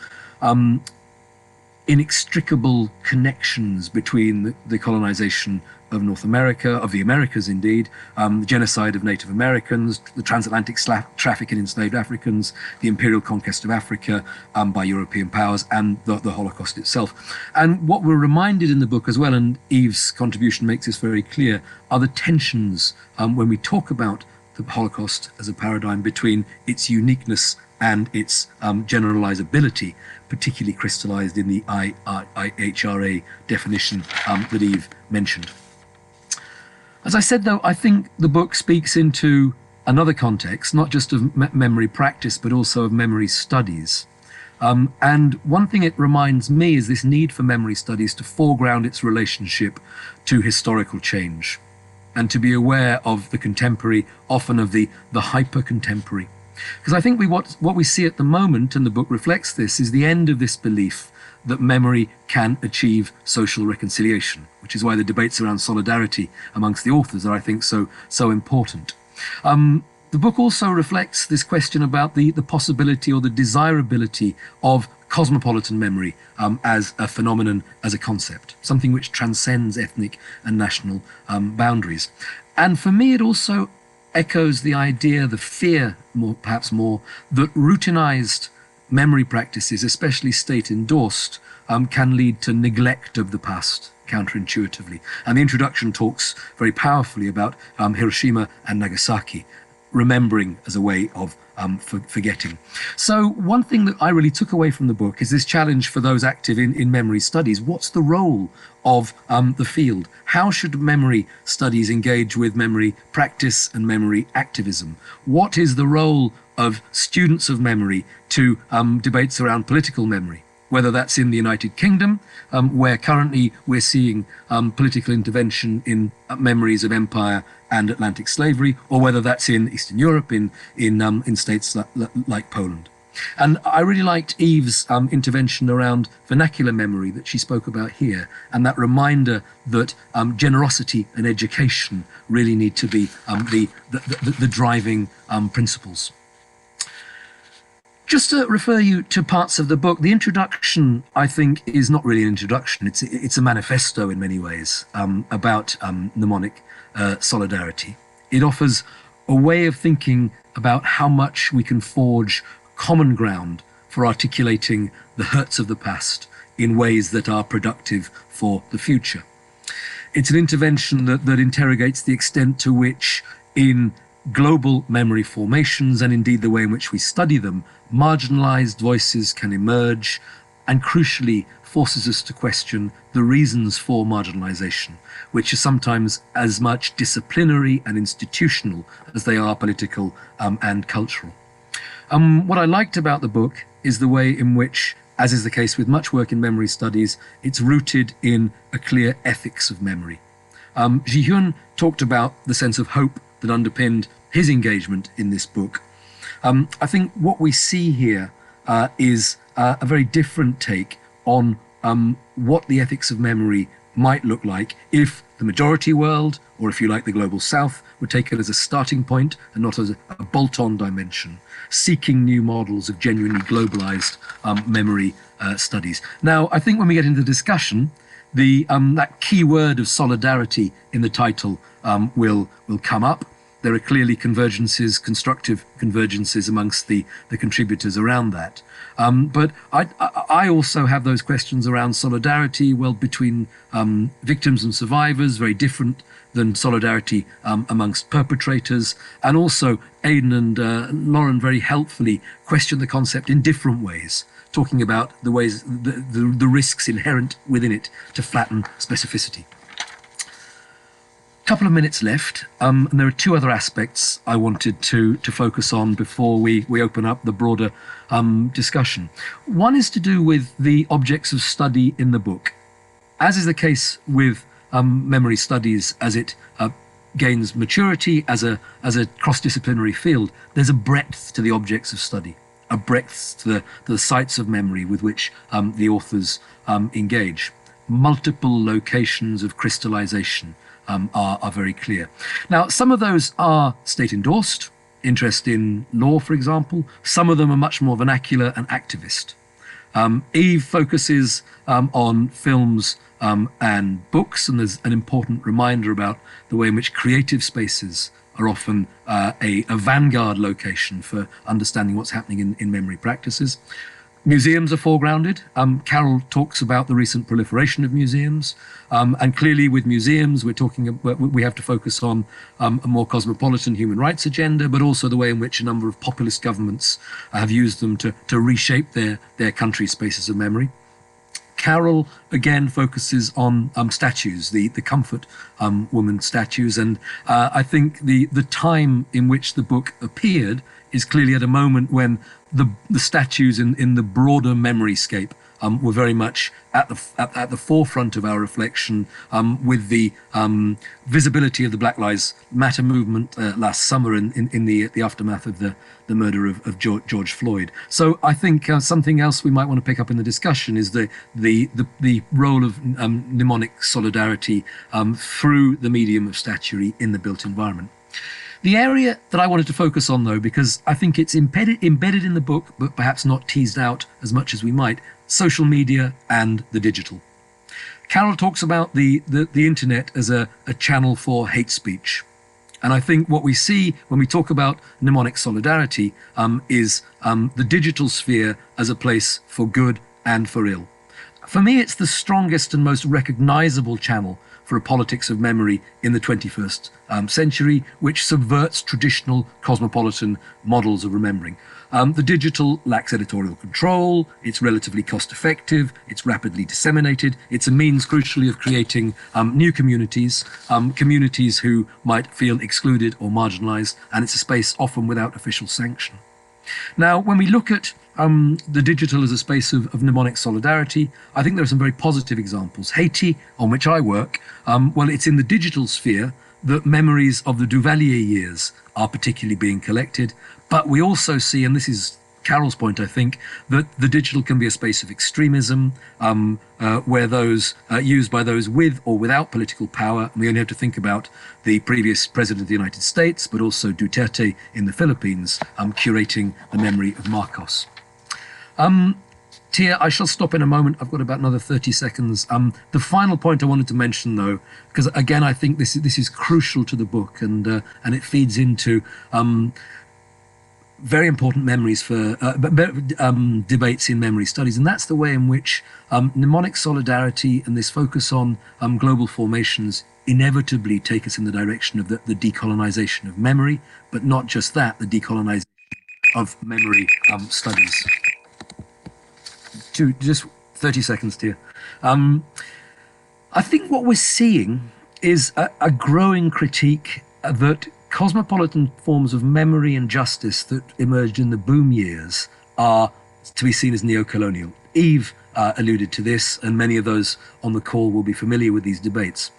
inextricable connections between the colonization of North America, of the Americas indeed, the genocide of Native Americans, the transatlantic traffic in enslaved Africans, the imperial conquest of Africa by European powers, and the Holocaust itself. And what we're reminded in the book as well, and Eve's contribution makes this very clear, are the tensions when we talk about the Holocaust as a paradigm between its uniqueness and its generalizability, particularly crystallized in the IHRA definition that Eve mentioned. As I said, though, I think the book speaks into another context, not just of memory practice, but also of memory studies. And one thing it reminds me is this need for memory studies to foreground its relationship to historical change and to be aware of the contemporary, often of the hyper-contemporary. Because I think what we see at the moment, and the book reflects this, is the end of this belief that memory can achieve social reconciliation, which is why the debates around solidarity amongst the authors are, I think, so important. The book also reflects this question about the possibility or the desirability of cosmopolitan memory as a phenomenon, as a concept, something which transcends ethnic and national boundaries. And for me, it also echoes the idea, the fear, perhaps more, that routinized memory practices, especially state-endorsed, can lead to neglect of the past, counterintuitively. And the introduction talks very powerfully about Hiroshima and Nagasaki, remembering as a way of forgetting. So one thing that I really took away from the book is this challenge for those active in memory studies. What's the role of the field? How should memory studies engage with memory practice and memory activism? What is the role of students of memory to debates around political memory, whether that's in the United Kingdom, where currently we're seeing political intervention in memories of empire and Atlantic slavery, or whether that's in Eastern Europe, in states like Poland. And I really liked Eve's intervention around vernacular memory that she spoke about here, and that reminder that generosity and education really need to be the driving principles. Just to refer you to parts of the book, the introduction, I think, is not really an introduction. It's a manifesto in many ways about mnemonic solidarity. It offers a way of thinking about how much we can forge common ground for articulating the hurts of the past in ways that are productive for the future. It's an intervention that interrogates the extent to which, in global memory formations, and indeed the way in which we study them, marginalized voices can emerge, and crucially forces us to question the reasons for marginalization, which are sometimes as much disciplinary and institutional as they are political and cultural. What I liked about the book is the way in which, as is the case with much work in memory studies, it's rooted in a clear ethics of memory. Jie-Hyun talked about the sense of hope that underpinned his engagement in this book. I think what we see here is a very different take on what the ethics of memory might look like if the majority world, or if you like the global south, were taken as a starting point and not as a bolt-on dimension, seeking new models of genuinely globalized memory studies. Now, I think when we get into the discussion, that key word of solidarity in the title will come up. There are clearly convergences, constructive convergences amongst the contributors around that. But I also have those questions around solidarity, well, between victims and survivors, very different than solidarity amongst perpetrators. And also Aidan and Lauren very helpfully question the concept in different ways, talking about the ways, the risks inherent within it to flatten specificity. Couple of minutes left, and there are two other aspects I wanted to focus on before we open up the broader discussion. One is to do with the objects of study in the book. As is the case with memory studies as it gains maturity as a cross-disciplinary field, there's a breadth to the objects of study, a breadth to the sites of memory with which the authors engage. Multiple locations of crystallization are very clear. Now, some of those are state-endorsed, interest in law, for example. Some of them are much more vernacular and activist. Eve focuses on films and books, and there's an important reminder about the way in which creative spaces are often a vanguard location for understanding what's happening in memory practices. Museums are foregrounded. Carol talks about the recent proliferation of museums, and clearly with museums we have to focus on a more cosmopolitan human rights agenda, but also the way in which a number of populist governments have used them to reshape their country spaces of memory. Carol again focuses on statues, the comfort woman statues, and I think the time in which the book appeared is clearly at a moment when the statues in the broader memory scape were very much at the forefront of our reflection, with the visibility of the Black Lives Matter movement last summer in the aftermath of the murder of George Floyd. So I think something else we might want to pick up in the discussion is the role of mnemonic solidarity through the medium of statuary in the built environment. The area that I wanted to focus on, though, because I think it's embedded in the book, but perhaps not teased out as much as we might, social media and the digital. Carol talks about the internet as a channel for hate speech. And I think what we see when we talk about mnemonic solidarity is the digital sphere as a place for good and for ill. For me, it's the strongest and most recognizable channel for a politics of memory in the 21st century, which subverts traditional cosmopolitan models of remembering. The digital lacks editorial control, it's relatively cost-effective, it's rapidly disseminated, it's a means, crucially, of creating new communities, communities who might feel excluded or marginalized, and it's a space often without official sanction. Now, when we look at the digital as a space of mnemonic solidarity, I think there are some very positive examples. Haiti, on which I work, well, it's in the digital sphere that memories of the Duvalier years are particularly being collected. But we also see, and this is Carol's point, I think, that the digital can be a space of extremism, where those used by those with or without political power. And we only have to think about the previous president of the United States, but also Duterte in the Philippines, curating the memory of Marcos. Tia, I shall stop in a moment. I've got about another 30 seconds. The final point I wanted to mention, though, because again, I think this is crucial to the book, and it feeds into very important memories for debates in memory studies, and that's the way in which mnemonic solidarity and this focus on global formations inevitably take us in the direction of the decolonization of memory, but not just that, the decolonization of memory studies. Just 30 seconds, dear. I think what we're seeing is a growing critique that cosmopolitan forms of memory and justice that emerged in the boom years are to be seen as neo-colonial. Eve alluded to this, and many of those on the call will be familiar with these debates.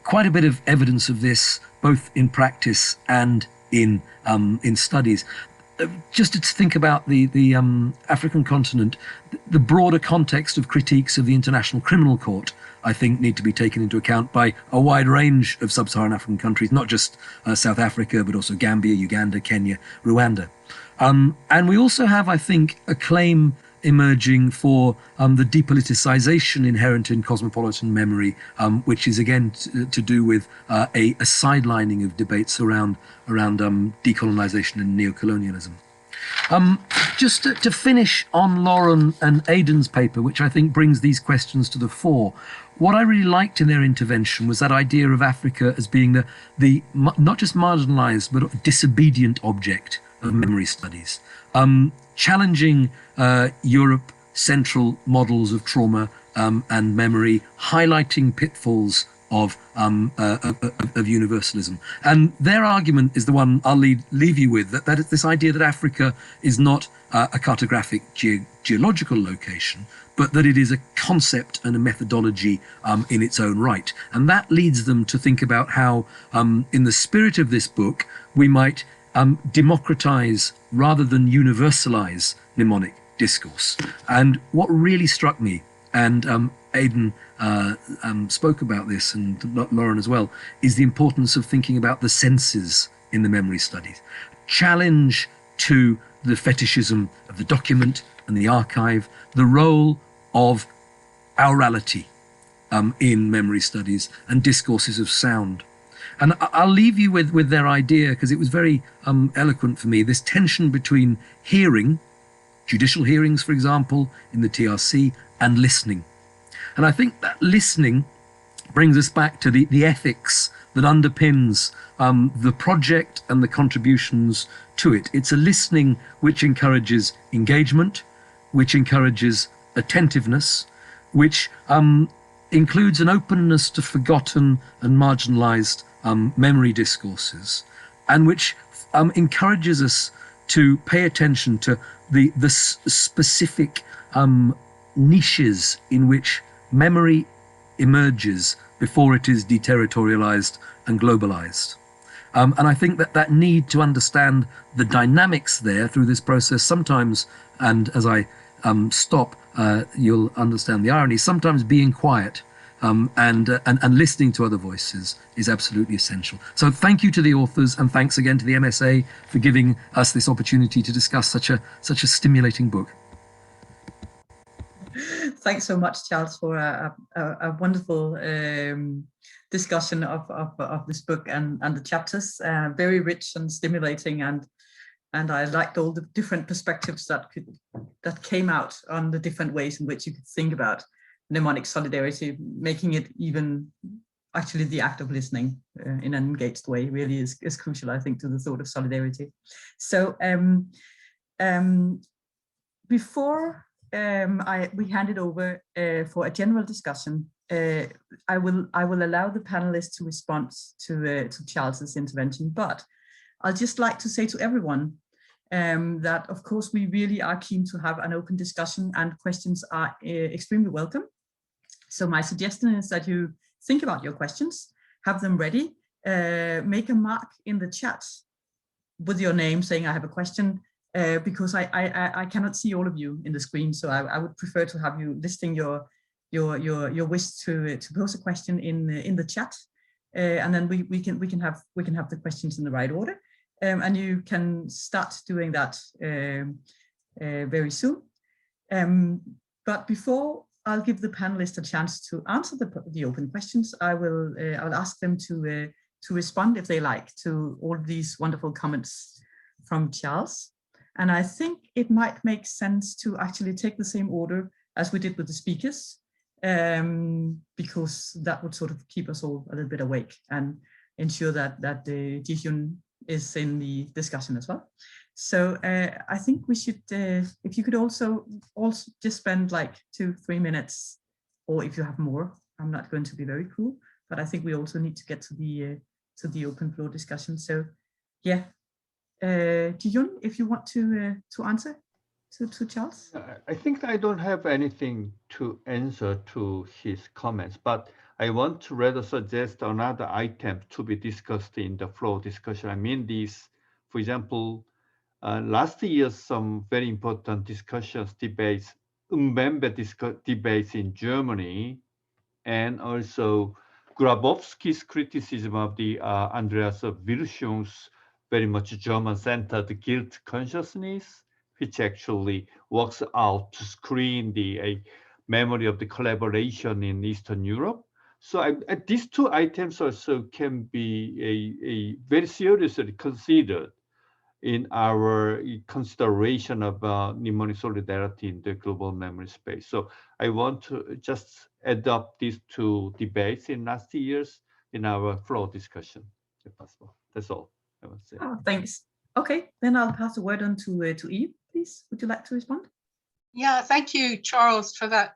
Quite a bit of evidence of this, both in practice and in studies. Just to think about the African continent, the broader context of critiques of the International Criminal Court, I think, need to be taken into account by a wide range of sub-Saharan African countries, not just South Africa, but also Gambia, Uganda, Kenya, Rwanda. And we also have, I think, a claim emerging for the depoliticization inherent in cosmopolitan memory, which is again to do with a sidelining of debates around decolonization and neocolonialism. Just to finish on Lauren and Aidan's paper, which I think brings these questions to the fore, what I really liked in their intervention was that idea of Africa as being the not just marginalized, but disobedient object of memory studies, challenging Europe central models of trauma and memory, highlighting pitfalls of universalism. And their argument is the one I'll leave you with, that it's this idea that Africa is not a cartographic geological location, but that it is a concept and a methodology in its own right. And that leads them to think about how, in the spirit of this book, we might democratize rather than universalize mnemonic discourse. And what really struck me, and Aidan spoke about this, and Lauren as well, is the importance of thinking about the senses in the memory studies. Challenge to the fetishism of the document and the archive, the role of aurality in memory studies and discourses of sound. And I'll leave you with their idea, because it was very eloquent for me, this tension between hearing, judicial hearings, for example, in the TRC, and listening. And I think that listening brings us back to the ethics that underpins the project and the contributions to it. It's a listening which encourages engagement, which encourages attentiveness, which includes an openness to forgotten and marginalized memory discourses, and which encourages us to pay attention to the specific niches in which memory emerges before it is deterritorialized and globalized. And I think that need to understand the dynamics there through this process sometimes, and as I stop, you'll understand the irony, sometimes being quiet and listening to other voices is absolutely essential. So thank you to the authors, and thanks again to the MSA for giving us this opportunity to discuss such a stimulating book. Thanks so much, Charles, for a wonderful discussion of this book and the chapters. Very rich and stimulating, and I liked all the different perspectives that came out on the different ways in which you could think about mnemonic solidarity, making it even actually the act of listening in an engaged way really is crucial, I think, to the thought of solidarity. So before we hand it over for a general discussion, I will allow the panelists to respond to Charles's intervention, but I'll just like to say to everyone that, of course, we really are keen to have an open discussion, and questions are extremely welcome. So my suggestion is that you think about your questions, have them ready, make a mark in the chat with your name saying I have a question, because I cannot see all of you in the screen, so I would prefer to have you listing your wish to pose a question in the chat, and then we can have the questions in the right order, and you can start doing that very soon. But before I'll give the panelists a chance to answer the open questions, I'll ask them to respond if they like to all these wonderful comments from Charles. And I think it might make sense to actually take the same order as we did with the speakers, because that would sort of keep us all a little bit awake and ensure that Jie-Hyun is in the discussion as well. So I think we should, if you could also just spend like 2-3 minutes, or if you have more, I'm not going to be very cruel, but I think we also need to get to the open floor discussion. So yeah, Jie-Hyun, if you want to answer to Charles. I think I don't have anything to answer to his comments, but I want to rather suggest another item to be discussed in the floor discussion. I mean, these, for example, last year, some very important discussions, debates, debates in Germany, and also Grabowski's criticism of the Andreas Wilschung's very much German-centered guilt consciousness, which actually works out to screen the memory of the collaboration in Eastern Europe. So these two items also can be very seriously considered in our consideration of mnemonic solidarity in the global memory space. So I want to just adopt these two debates in last years in our floor discussion, if possible. That's all I would say. Oh, thanks. Okay, then I'll pass the word on to Eve, please. Would you like to respond? Yeah, thank you, Charles, for that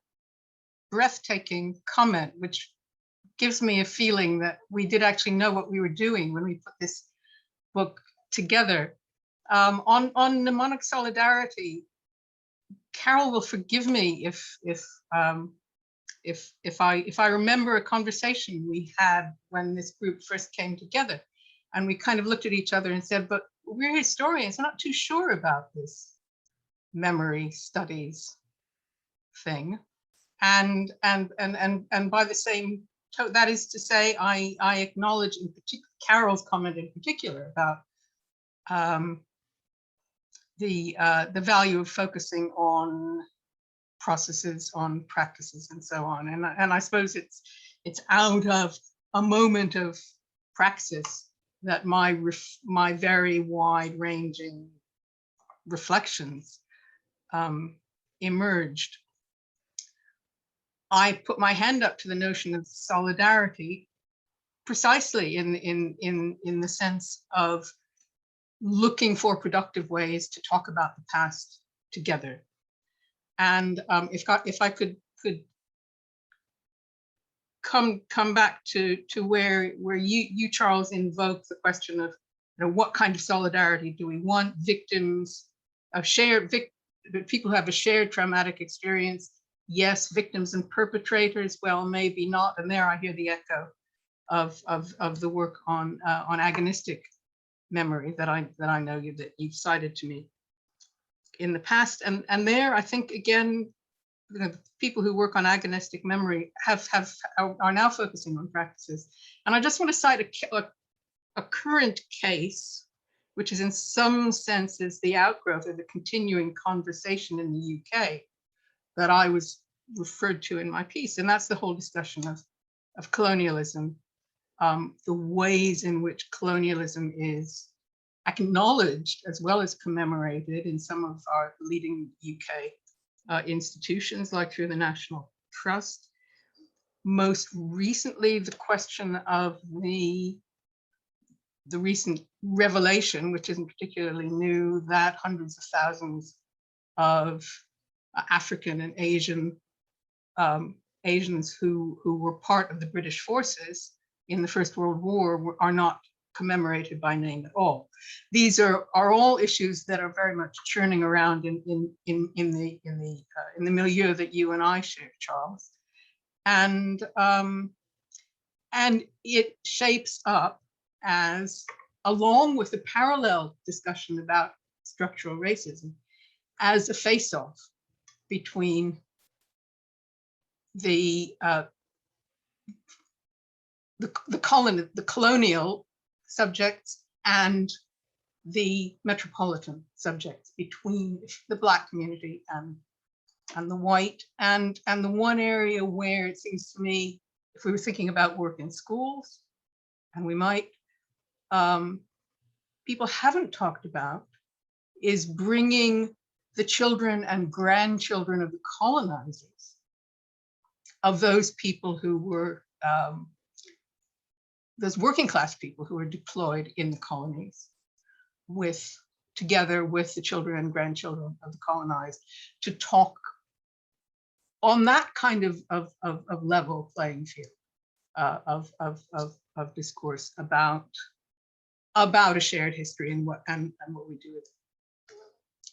breathtaking comment, which gives me a feeling that we did actually know what we were doing when we put this book together. On Mnemonic Solidarity, Carol will forgive me if I remember a conversation we had when this group first came together, and we kind of looked at each other and said, but we're historians, we're not too sure about this memory studies thing. And by the same token, that is to say, I acknowledge in particular Carol's comment in particular about the value of focusing on processes, on practices, and so on. And I suppose it's out of a moment of praxis that my very wide-ranging reflections emerged. I put my hand up to the notion of solidarity precisely in the sense of looking for productive ways to talk about the past together. And if I could come back to where you Charles invoked the question of, you know, what kind of solidarity do we want? Victims of people who have a shared traumatic experience, yes. Victims and perpetrators, well, maybe not. And there I hear the echo of the work on agonistic memory that I know that you've cited to me in the past. And there I think again, you know, people who work on agonistic memory are now focusing on practices. And I just want to cite a current case, which is in some senses the outgrowth of the continuing conversation in the UK that I was referred to in my piece. And that's the whole discussion of colonialism, the ways in which colonialism is acknowledged as well as commemorated in some of our leading UK institutions, like through the National Trust. Most recently, the question of the recent revelation, which isn't particularly new, that hundreds of thousands of African and Asians who were part of the British forces in the First World War are not commemorated by name at all. These are all issues that are very much churning around in the milieu that you and I share, Charles, and it shapes up as, along with the parallel discussion about structural racism, as a face-off between the colonial subjects and the metropolitan subjects, between the Black community and the white, and the one area where it seems to me, if we were thinking about work in schools, and we might, people haven't talked about, is bringing the children and grandchildren of the colonizers, of those people who were, those working class people who were deployed in the colonies, together with the children and grandchildren of the colonized, to talk on that kind of level playing field of discourse about a shared history and what we do with it.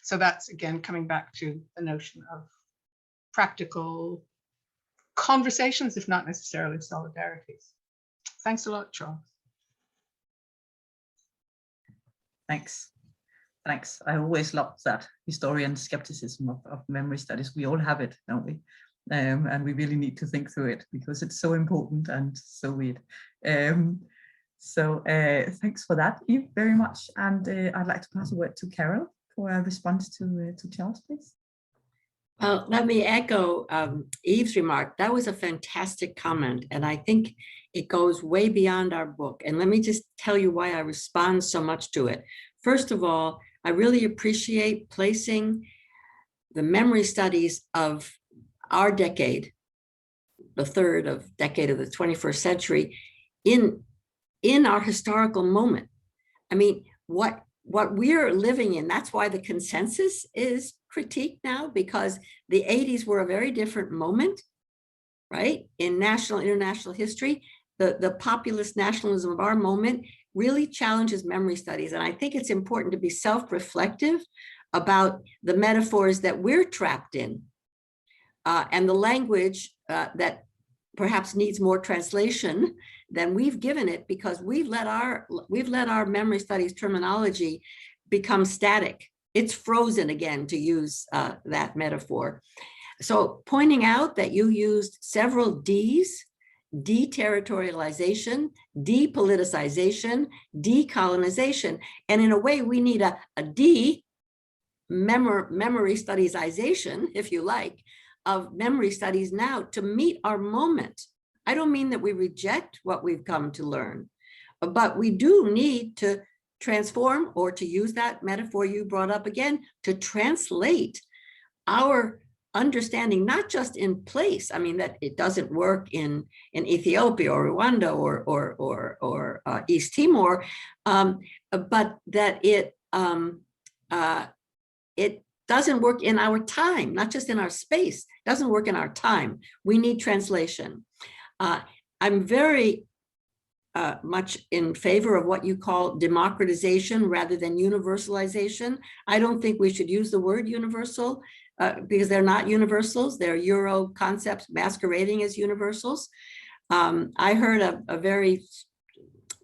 So that's, again, coming back to the notion of practical conversations, if not necessarily solidarities. Thanks a lot, Charles. Thanks. Thanks. I always love that historian skepticism of memory studies. We all have it, don't we? And we really need to think through it because it's so important and so weird. So thanks for that, Eve, very much. And I'd like to pass the word to Carol for a response to Charles, please. Well, let me echo Eve's remark. That was a fantastic comment, and I think it goes way beyond our book. And let me just tell you why I respond so much to it. First of all, I really appreciate placing the memory studies of our decade, the third decade of the 21st century, in our historical moment. I mean, what we're living in, that's why the consensus is critiqued now, because the 80s were a very different moment, right? In national, international history, the populist nationalism of our moment really challenges memory studies. And I think it's important to be self-reflective about the metaphors that we're trapped in and the language that perhaps needs more translation than we've given it, because we've let our memory studies terminology become static. It's frozen again, to use that metaphor. So pointing out that you used several Ds: deterritorialization, depoliticization, decolonization. And in a way, we need a D, memory studiesization, if you like, of memory studies now to meet our moment. I don't mean that we reject what we've come to learn, but we do need to transform, or to use that metaphor you brought up again, to translate our understanding, not just in place. I mean, that it doesn't work in Ethiopia or Rwanda or East Timor, but that it doesn't work in our time, not just in our space, doesn't work in our time. We need translation. I'm very much in favor of what you call democratization rather than universalization. I don't think we should use the word universal because they're not universals. They're Euro concepts masquerading as universals. I heard a very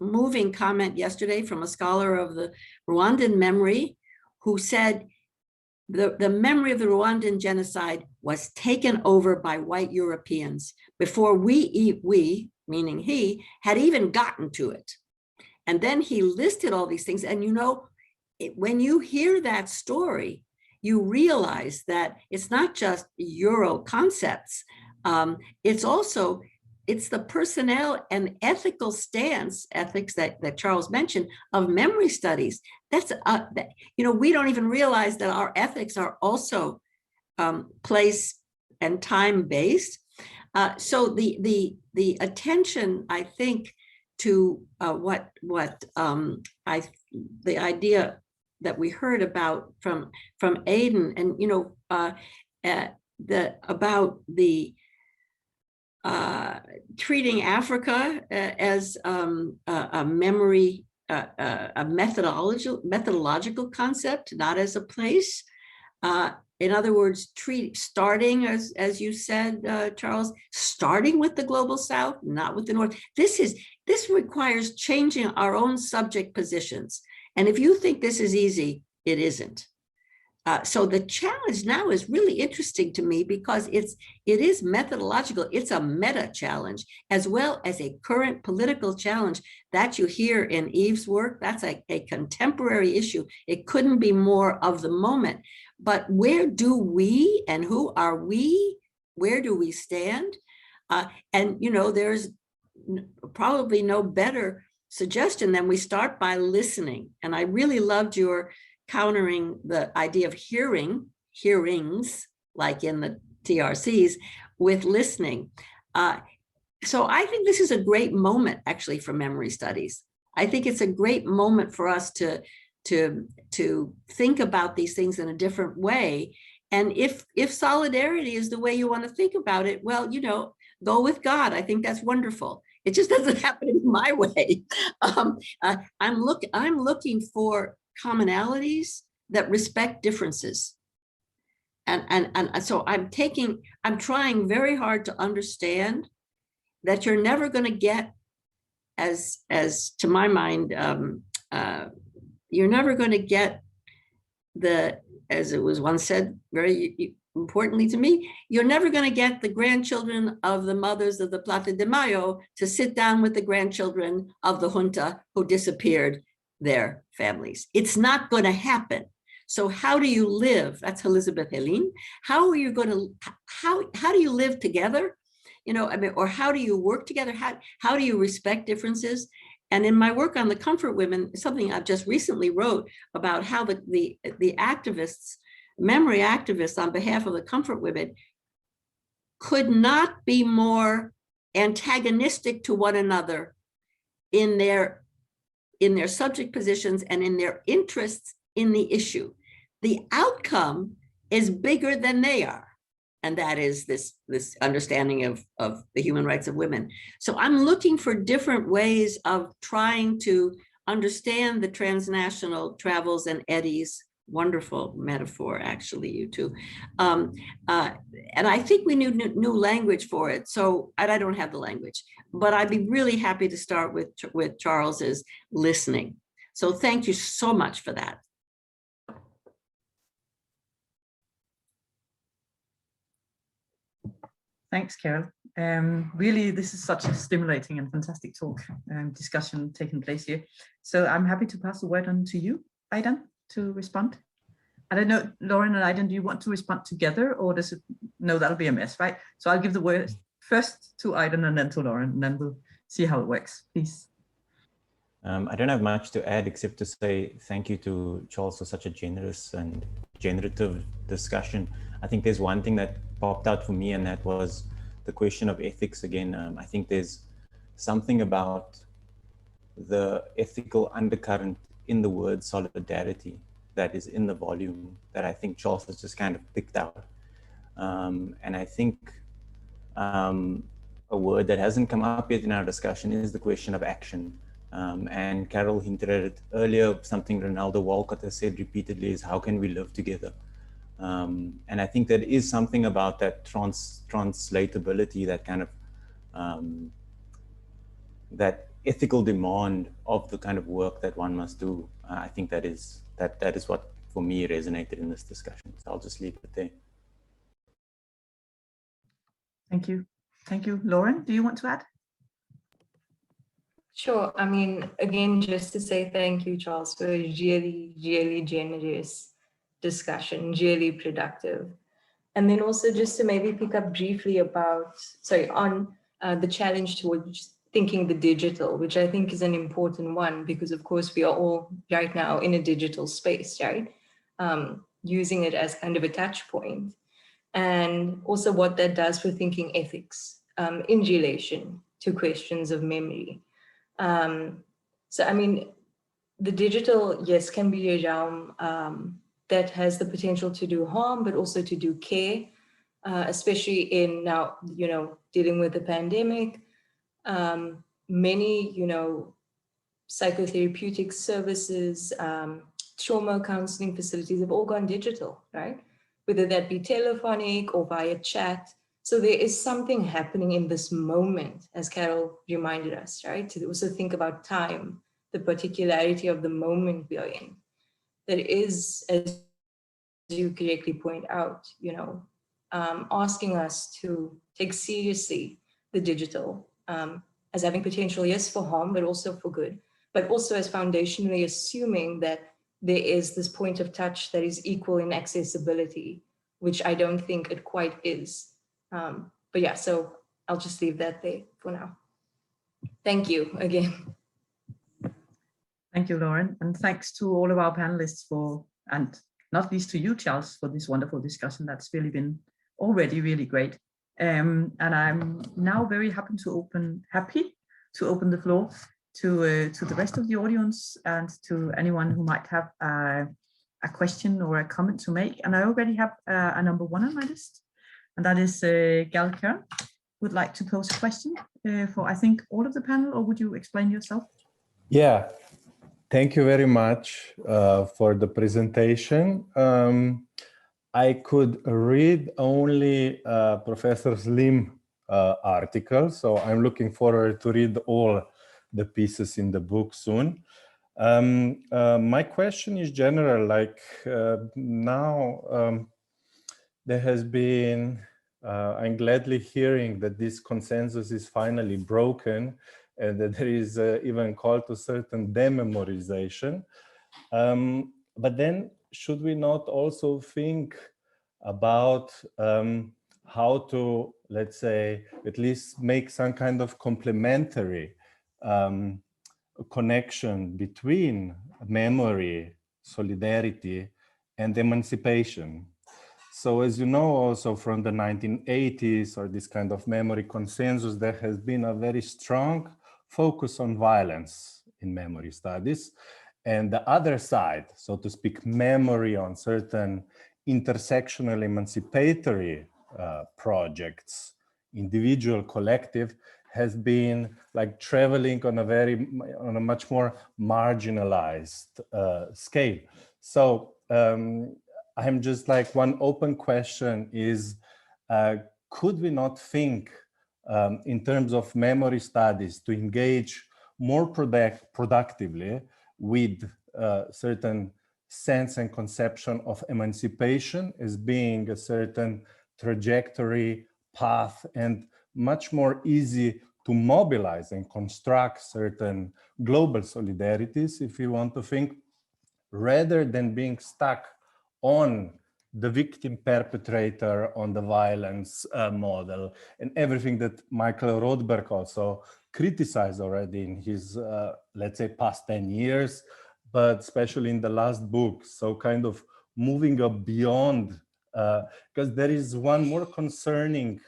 moving comment yesterday from a scholar of the Rwandan memory who said the memory of the Rwandan genocide was taken over by white Europeans before we, meaning he, had even gotten to it. And then he listed all these things. And you know, when you hear that story, you realize that it's not just Euro concepts. It's the personnel and ethical stance, ethics that Charles mentioned, of memory studies. That's, you know, we don't even realize that our ethics are also place and time-based. So the attention, I think, to the idea that we heard about from Aidan, and you know, about the treating Africa as a memory, a methodological concept, not as a place. In other words, starting, as you said, Charles, starting with the global South, not with the North. This requires changing our own subject positions. And if you think this is easy, it isn't. So the challenge now is really interesting to me because it is methodological. It's a meta challenge as well as a current political challenge that you hear in Eve's work. That's a contemporary issue. It couldn't be more of the moment. but where do we and who are we? Where do we stand? And, you know, there's probably no better suggestion than we start by listening. And I really loved your countering the idea of hearings, like in the TRCs, with listening. So I think this is a great moment actually for memory studies. I think it's a great moment for us to think about these things in a different way. And if solidarity is the way you want to think about it, well, you know, go with God. I think that's wonderful. It just doesn't happen in my way. I'm looking for commonalities that respect differences. And so I'm trying very hard to understand that you're never going to get, as to my mind, you're never going to get as it was once said very importantly to me, you're never going to get the grandchildren of the mothers of the Plaza de Mayo to sit down with the grandchildren of the junta who disappeared their families. It's not going to happen. So how do you live? That's Elizabeth Helene. How are you going to, how do you live together? You know, I mean, or how do you work together? How do you respect differences? And in my work on the comfort women, something I've just recently wrote about how the activists, memory activists on behalf of the comfort women could not be more antagonistic to one another in their subject positions and in their interests in the issue. The outcome is bigger than they are. And that is this understanding of the human rights of women. So I'm looking for different ways of trying to understand the transnational travels and eddies. Wonderful metaphor, actually, you two. And I think we need new language for it. So, and I don't have the language, but I'd be really happy to start with Charles's listening. So thank you so much for that. Thanks, Carol. Really, this is such a stimulating and fantastic talk discussion taking place here. So I'm happy to pass the word on to you, Aidan, to respond. I don't know, Lauren and Aidan, do you want to respond together, or does it? No, that'll be a mess, right? So I'll give the word first to Aidan and then to Lauren, and then we'll see how it works, please. I don't have much to add except to say thank you to Charles for such a generous and generative discussion. I think there's one thing that popped out for me, and that was the question of ethics again. I think there's something about the ethical undercurrent in the word solidarity that is in the volume that I think Charles has just kind of picked out. And I think a word that hasn't come up yet in our discussion is the question of action. And Carol hinted at it earlier, something Ronaldo Walcott has said repeatedly is, how can we live together? And I think there is something about that translatability, that kind of, that ethical demand of the kind of work that one must do. I think that is what, for me, resonated in this discussion. So I'll just leave it there. Thank you. Thank you. Lauren, do you want to add? Sure. I mean, again, just to say thank you, Charles, for a really, really generous discussion, really productive. And then also just to maybe pick up briefly about, on the challenge towards thinking the digital, which I think is an important one, because of course we are all right now in a digital space, right? Using it as kind of a touch point. And also what that does for thinking ethics in relation to questions of memory. So, I mean, the digital, yes, can be a realm that has the potential to do harm, but also to do care, especially in now, you know, dealing with the pandemic. Many, you know, psychotherapeutic services, trauma counseling facilities have all gone digital, right? Whether that be telephonic or via chat. So there is something happening in this moment, as Carol reminded us, right? To also think about time, the particularity of the moment we are in. That is, as you correctly point out, you know, asking us to take seriously the digital as having potential, yes, for harm, but also for good, but also as foundationally assuming that there is this point of touch that is equal in accessibility, which I don't think it quite is. But yeah, so I'll just leave that there for now. Thank you again. Thank you, Lauren. And thanks to all of our panelists for, and not least to you, Charles, for this wonderful discussion. That's really been already really great. And I'm now very happy to open the floor to the rest of the audience and to anyone who might have a question or a comment to make. And I already have a number one on my list, and that is Jie-Hyun, would like to pose a question for, I think, all of the panel, or would you explain yourself? Yeah, thank you very much for the presentation. I could read only Professor Slim's article, so I'm looking forward to read all the pieces in the book soon. My question is general, like now there has been, I'm gladly hearing that this consensus is finally broken and that there is even call to certain dememorization. But then should we not also think about how to, let's say, at least make some kind of complementary connection between memory, solidarity, and emancipation? So as you know, also from the 1980s or this kind of memory consensus, there has been a very strong focus on violence in memory studies. And the other side, so to speak, memory on certain intersectional emancipatory projects, individual, collective, has been like traveling on a much more marginalized scale. So I'm just like, one open question is, could we not think in terms of memory studies to engage more productively with certain sense and conception of emancipation as being a certain trajectory, path, and much more easy to mobilize and construct certain global solidarities, if you want to think, rather than being stuck on the victim perpetrator, on the violence model, and everything that Michael Rothberg also criticized already in his, let's say, past 10 years, but especially in the last book. So kind of moving up beyond, because there is one more concerning,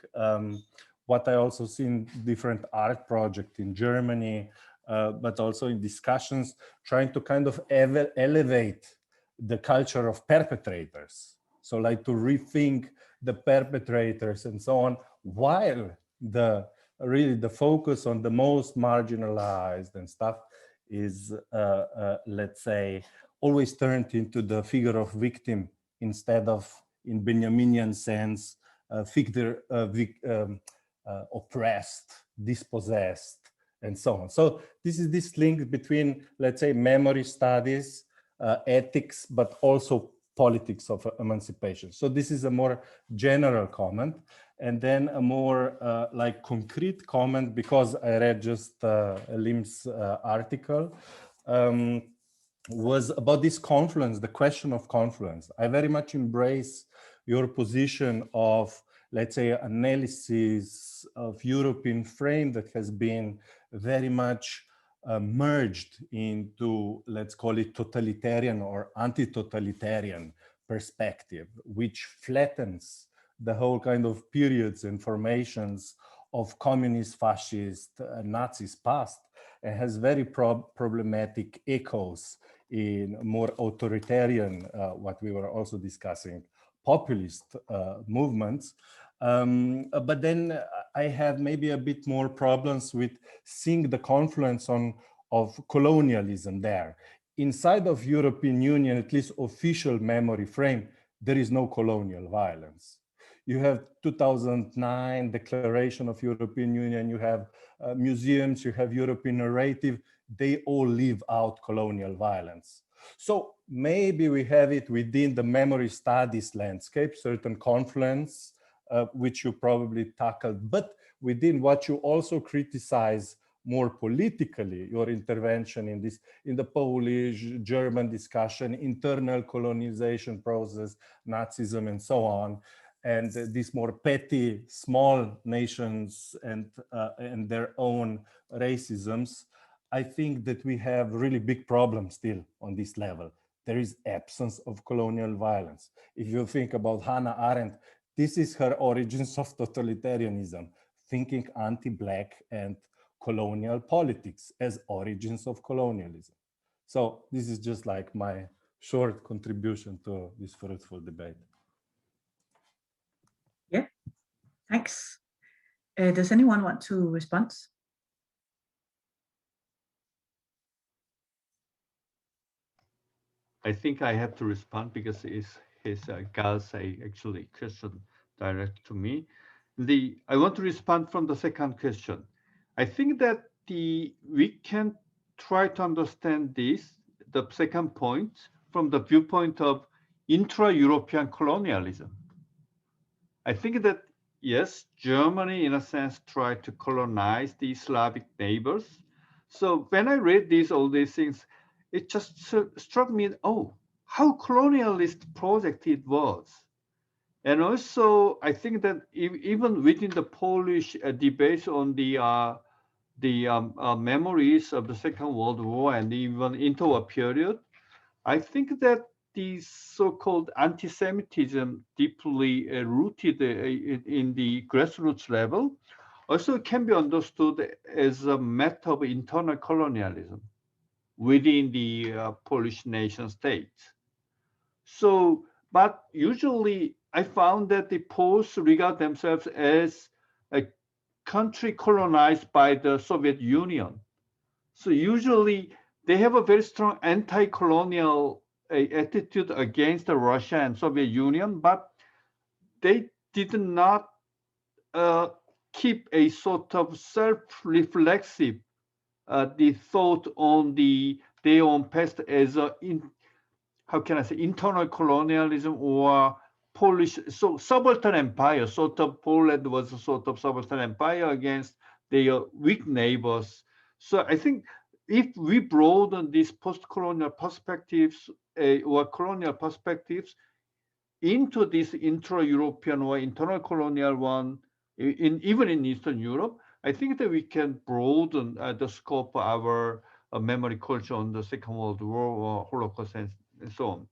what I also see in different art projects in Germany, but also in discussions, trying to kind of elevate the culture of perpetrators. So like to rethink the perpetrators and so on, while really the focus on the most marginalized and stuff is, let's say, always turned into the figure of victim instead of, in Benjaminian sense, figure oppressed, dispossessed, and so on. So this is this link between, let's say, memory studies, ethics, but also politics of emancipation. So this is a more general comment. And then a more like concrete comment, because I read just Lim's article, was about this confluence, the question of confluence. I very much embrace your position of, let's say, analysis of European frame that has been very much merged into, let's call it, totalitarian or anti-totalitarian perspective, which flattens the whole kind of periods and formations of communist, fascist, Nazis past, and has very problematic echoes in more authoritarian, what we were also discussing, populist movements. But then I have maybe a bit more problems with seeing the confluence of colonialism there. Inside of European Union, at least official memory frame, there is no colonial violence. You have 2009 Declaration of European Union, you have museums, you have European narrative, they all leave out colonial violence. So maybe we have it within the memory studies landscape, certain confluence, which you probably tackled, but within what you also criticize more politically your intervention in the Polish, German discussion, internal colonization process, Nazism, and so on, and these more petty, small nations and their own racisms, I think that we have really big problems still on this level. There is absence of colonial violence. If you think about Hannah Arendt, this is her origins of totalitarianism, thinking anti-Black and colonial politics as origins of colonialism. So this is just like my short contribution to this fruitful debate. Yeah, thanks. Does anyone want to respond? I think I have to respond because it's his Gals actually question direct to me. I want to respond from the second question. I think that we can try to understand this, the second point, from the viewpoint of intra-European colonialism. I think that, yes, Germany, in a sense, tried to colonize the Slavic neighbors. So when I read all these things, it just struck me, oh, how colonialist project it was. And also, I think that even within the Polish debate on the memories of the Second World War and even interwar period, I think that the so-called anti-Semitism deeply rooted in the grassroots level also can be understood as a matter of internal colonialism within the Polish nation state. So, but usually I found that the Poles regard themselves as a country colonized by the Soviet Union. So usually they have a very strong anti-colonial attitude against Russia and Soviet Union, but they did not keep a sort of self-reflexive the thought on their own past as how can I say, internal colonialism or Polish, so subaltern empire, sort of Poland was a sort of subaltern empire against their weak neighbors. So I think if we broaden these post-colonial perspectives or colonial perspectives into this intra-European or internal colonial one, even in Eastern Europe, I think that we can broaden the scope of our memory culture on the Second World War or Holocaust and so on.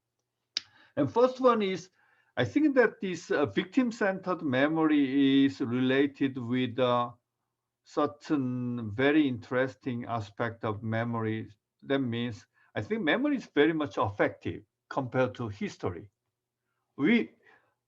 And first one is, I think that this victim-centered memory is related with certain very interesting aspect of memory. That means, I think memory is very much affective compared to history. We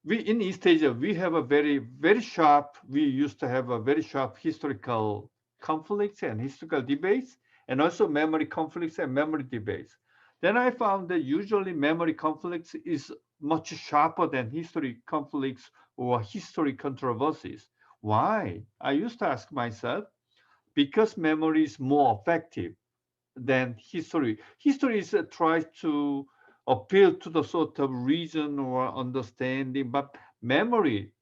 in East Asia, we have a very sharp, we used to have a very sharp historical conflicts and historical debates, and also memory conflicts and memory debates. Then I found that usually memory conflicts is much sharper than history conflicts or history controversies. Why? I used to ask myself, because memory is more effective than history. History tries to appeal to the sort of reason or understanding, but memory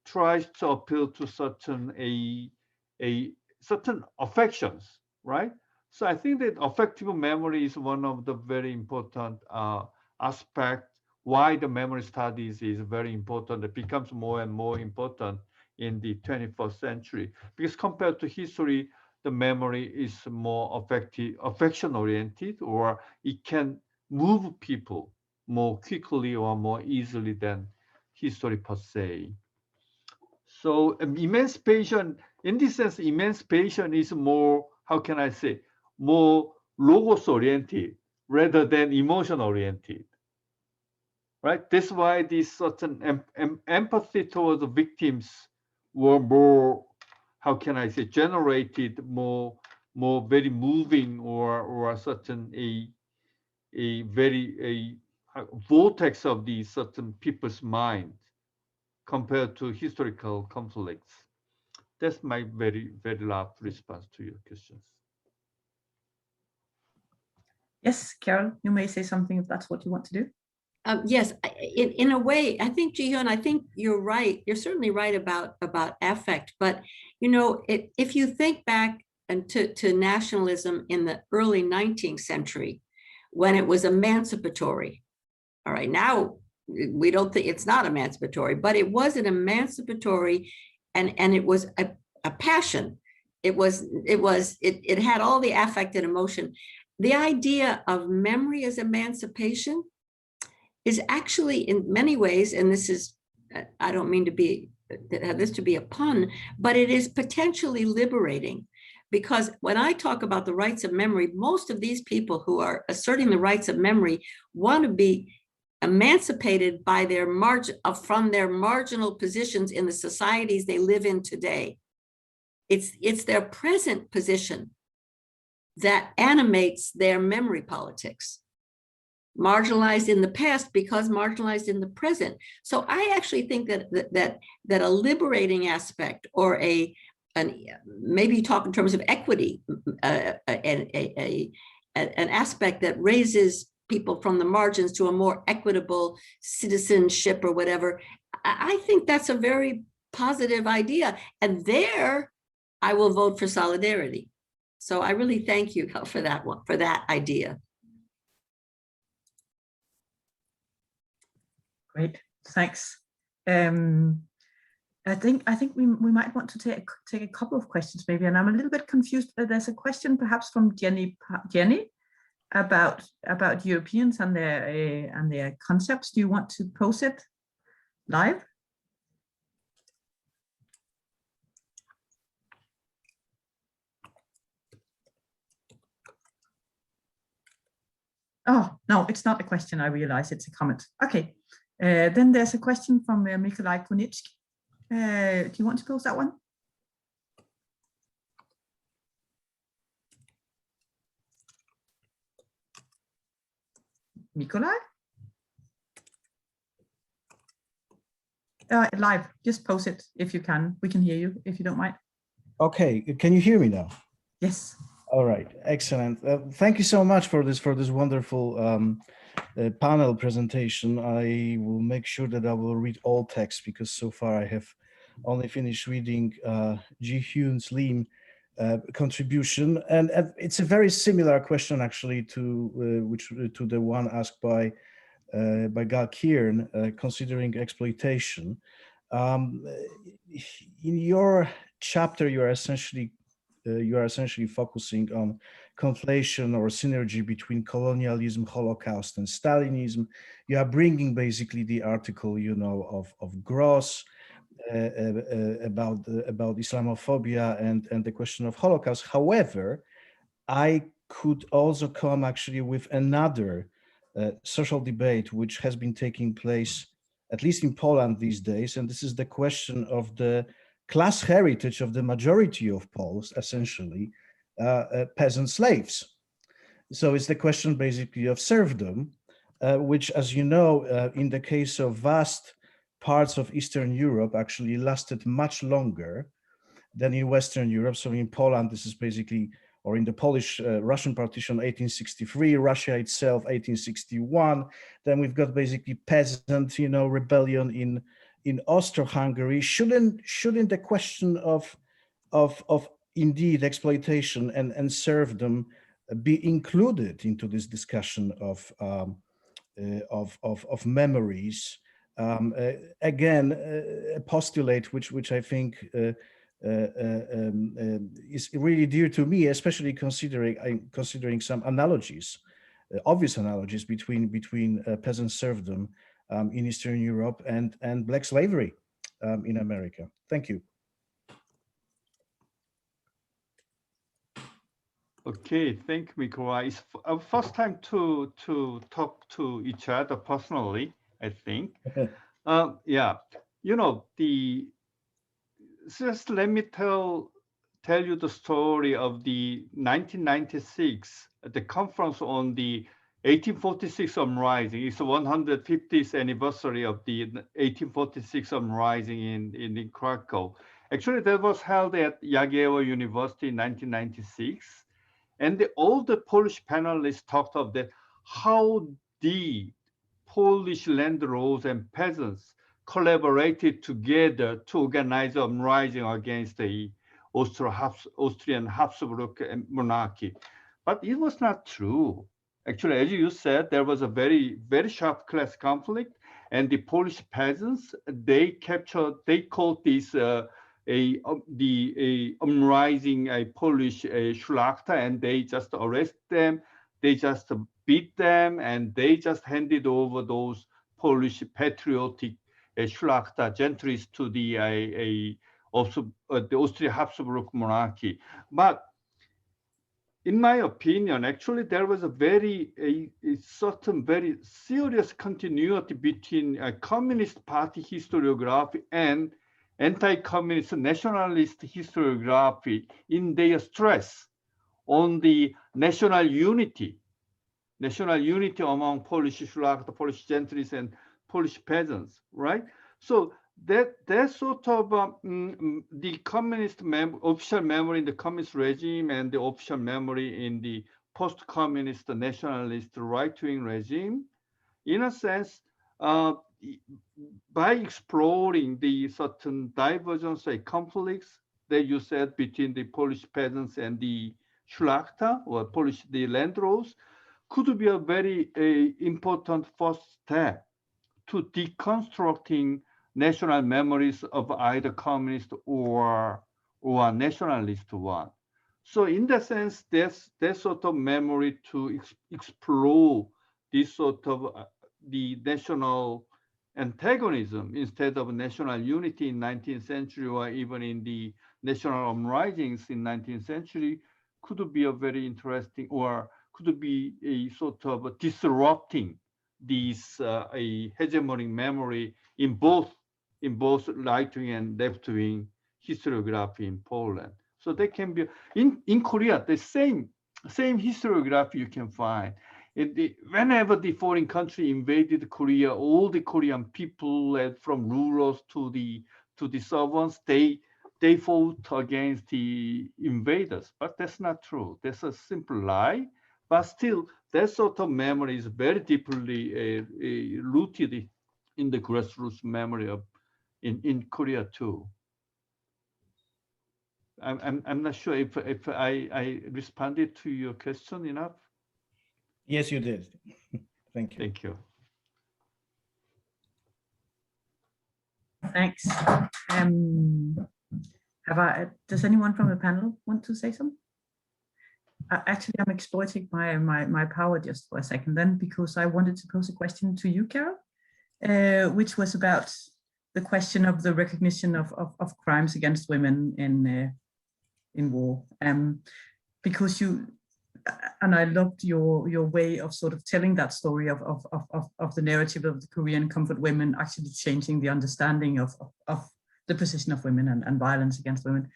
tries to appeal to certain certain affections, right? So I think that affective memory is one of the very important aspects why the memory studies is very important. It becomes more and more important in the 21st century, because compared to history, the memory is more affection oriented, or it can move people more quickly or more easily than history per se. So emancipation, in this sense, emancipation is more, how can I say, more logos oriented rather than emotion oriented, right? That's why this certain empathy towards the victims were more, how can I say, generated more very moving or certain a vortex of these certain people's mind compared to historical conflicts. That's my very last response to your questions. Yes, Carol, you may say something if that's what you want to do. Yes, in a way, I think, Jie-Hyun, I think you're right. You're certainly right about affect. But, you know, if you think back and to nationalism in the early 19th century, when it was emancipatory. All right, now we don't think it's not emancipatory, but it was an emancipatory, and it was a passion. It had all the affect and emotion. The idea of memory as emancipation is actually in many ways, and this is, I don't mean to have this to be a pun, but it is potentially liberating. Because when I talk about the rights of memory, most of these people who are asserting the rights of memory want to be emancipated by from their marginal positions in the societies they live in today. It's their present position that animates their memory politics. Marginalized in the past because marginalized in the present. So I actually think that a liberating aspect, or maybe talk in terms of equity, an aspect that raises people from the margins to a more equitable citizenship or whatever, I think that's a very positive idea. And there, I will vote for solidarity. So I really thank you for that one, for that idea. Great, thanks. I think we might want to take a couple of questions maybe, and I'm a little bit confused. There's a question perhaps from Jenny about Europeans and their concepts. Do you want to pose it live? Oh, no, it's not a question. I realize it's a comment. Okay. Then there's a question from Mikolaj Konitsky. Do you want to pose that one? Mikolaj? Live, just pose it if you can. We can hear you if you don't mind. Okay, can you hear me now? Yes. All right, excellent. Thank you so much for this wonderful panel presentation. I will make sure that I will read all text, because so far I have only finished reading Jie-Hyun's Lim contribution, and it's a very similar question actually to the one asked by Gluck here, considering exploitation. In your chapter, you are essentially focusing on conflation or synergy between colonialism, Holocaust, and Stalinism. You are bringing basically the article, of Gross about Islamophobia and the question of Holocaust. However, I could also come actually with another social debate which has been taking place, at least in Poland these days, and this is the question of the class heritage of the majority of Poles, essentially peasant slaves. So it's the question basically of serfdom, which, as you know, in the case of vast parts of Eastern Europe, actually lasted much longer than in Western Europe. So in Poland, this is basically, or in the Polish-Russian partition, 1863, Russia itself, 1861. Then we've got basically peasant, rebellion in Austro-Hungary. Shouldn't the question of indeed exploitation and serfdom be included into this discussion of memories? Again, a postulate which I think is really dear to me, especially considering some analogies, obvious analogies between peasant serfdom in Eastern Europe and Black slavery in America. Thank you. Okay, thank you, Mikolaj. It's our first time to talk to each other personally, I think. Yeah, just let me tell you the story of the 1996, the conference on the 1846 uprising. It's the 150th anniversary of the 1846 uprising in Krakow. Actually, that was held at Jagiellonia University in 1996. And all the Polish panelists talked of that, how the Polish landlords and peasants collaborated together to organize an uprising against the Austrian Habsburg monarchy. But it was not true. Actually, as you said, there was a very, very sharp class conflict, and the Polish peasants, they called this the uprising Polish Szlachta, and they just arrest them, they just beat them, and they just handed over those Polish patriotic Szlachta gentries to the Austrian Habsburg monarchy. But in my opinion, actually, there was a certain very serious continuity between Communist Party historiography and anti-communist nationalist historiography in their stress on the national unity among Polish Szlachta, Polish gentries, and Polish peasants, right? So that sort of the communist official memory in the communist regime and the official memory in the post-communist nationalist right-wing regime, in a sense, by exploring the certain divergence and conflicts that you said between the Polish peasants and the Szlachta, or the landlords, could be a very important first step to deconstructing national memories of either communist or nationalist one. So in that sense, there's sort of memory to explore this sort of the national antagonism instead of national unity in 19th century, or even in the national uprisings in 19th century, could be a very interesting, or could be a sort of disrupting these a hegemonic memory in both right-wing and left-wing historiography in Poland. So they can be in Korea, the same historiography you can find. Whenever the foreign country invaded Korea, all the Korean people, from rulers to the servants, they fought against the invaders. But that's not true. That's a simple lie. But still, that sort of memory is very deeply rooted in the grassroots memory of in Korea too. I'm not sure if I responded to your question enough. Yes, you did. Thank you. Thank you. Thanks. Does anyone from the panel want to say something? Actually, I'm exploiting my power just for a second then, because I wanted to pose a question to you, Carol, which was about the question of the recognition of crimes against women in war. Because and I loved your way of sort of telling that story of the narrative of the Korean comfort women actually changing the understanding of the position of women and violence against women.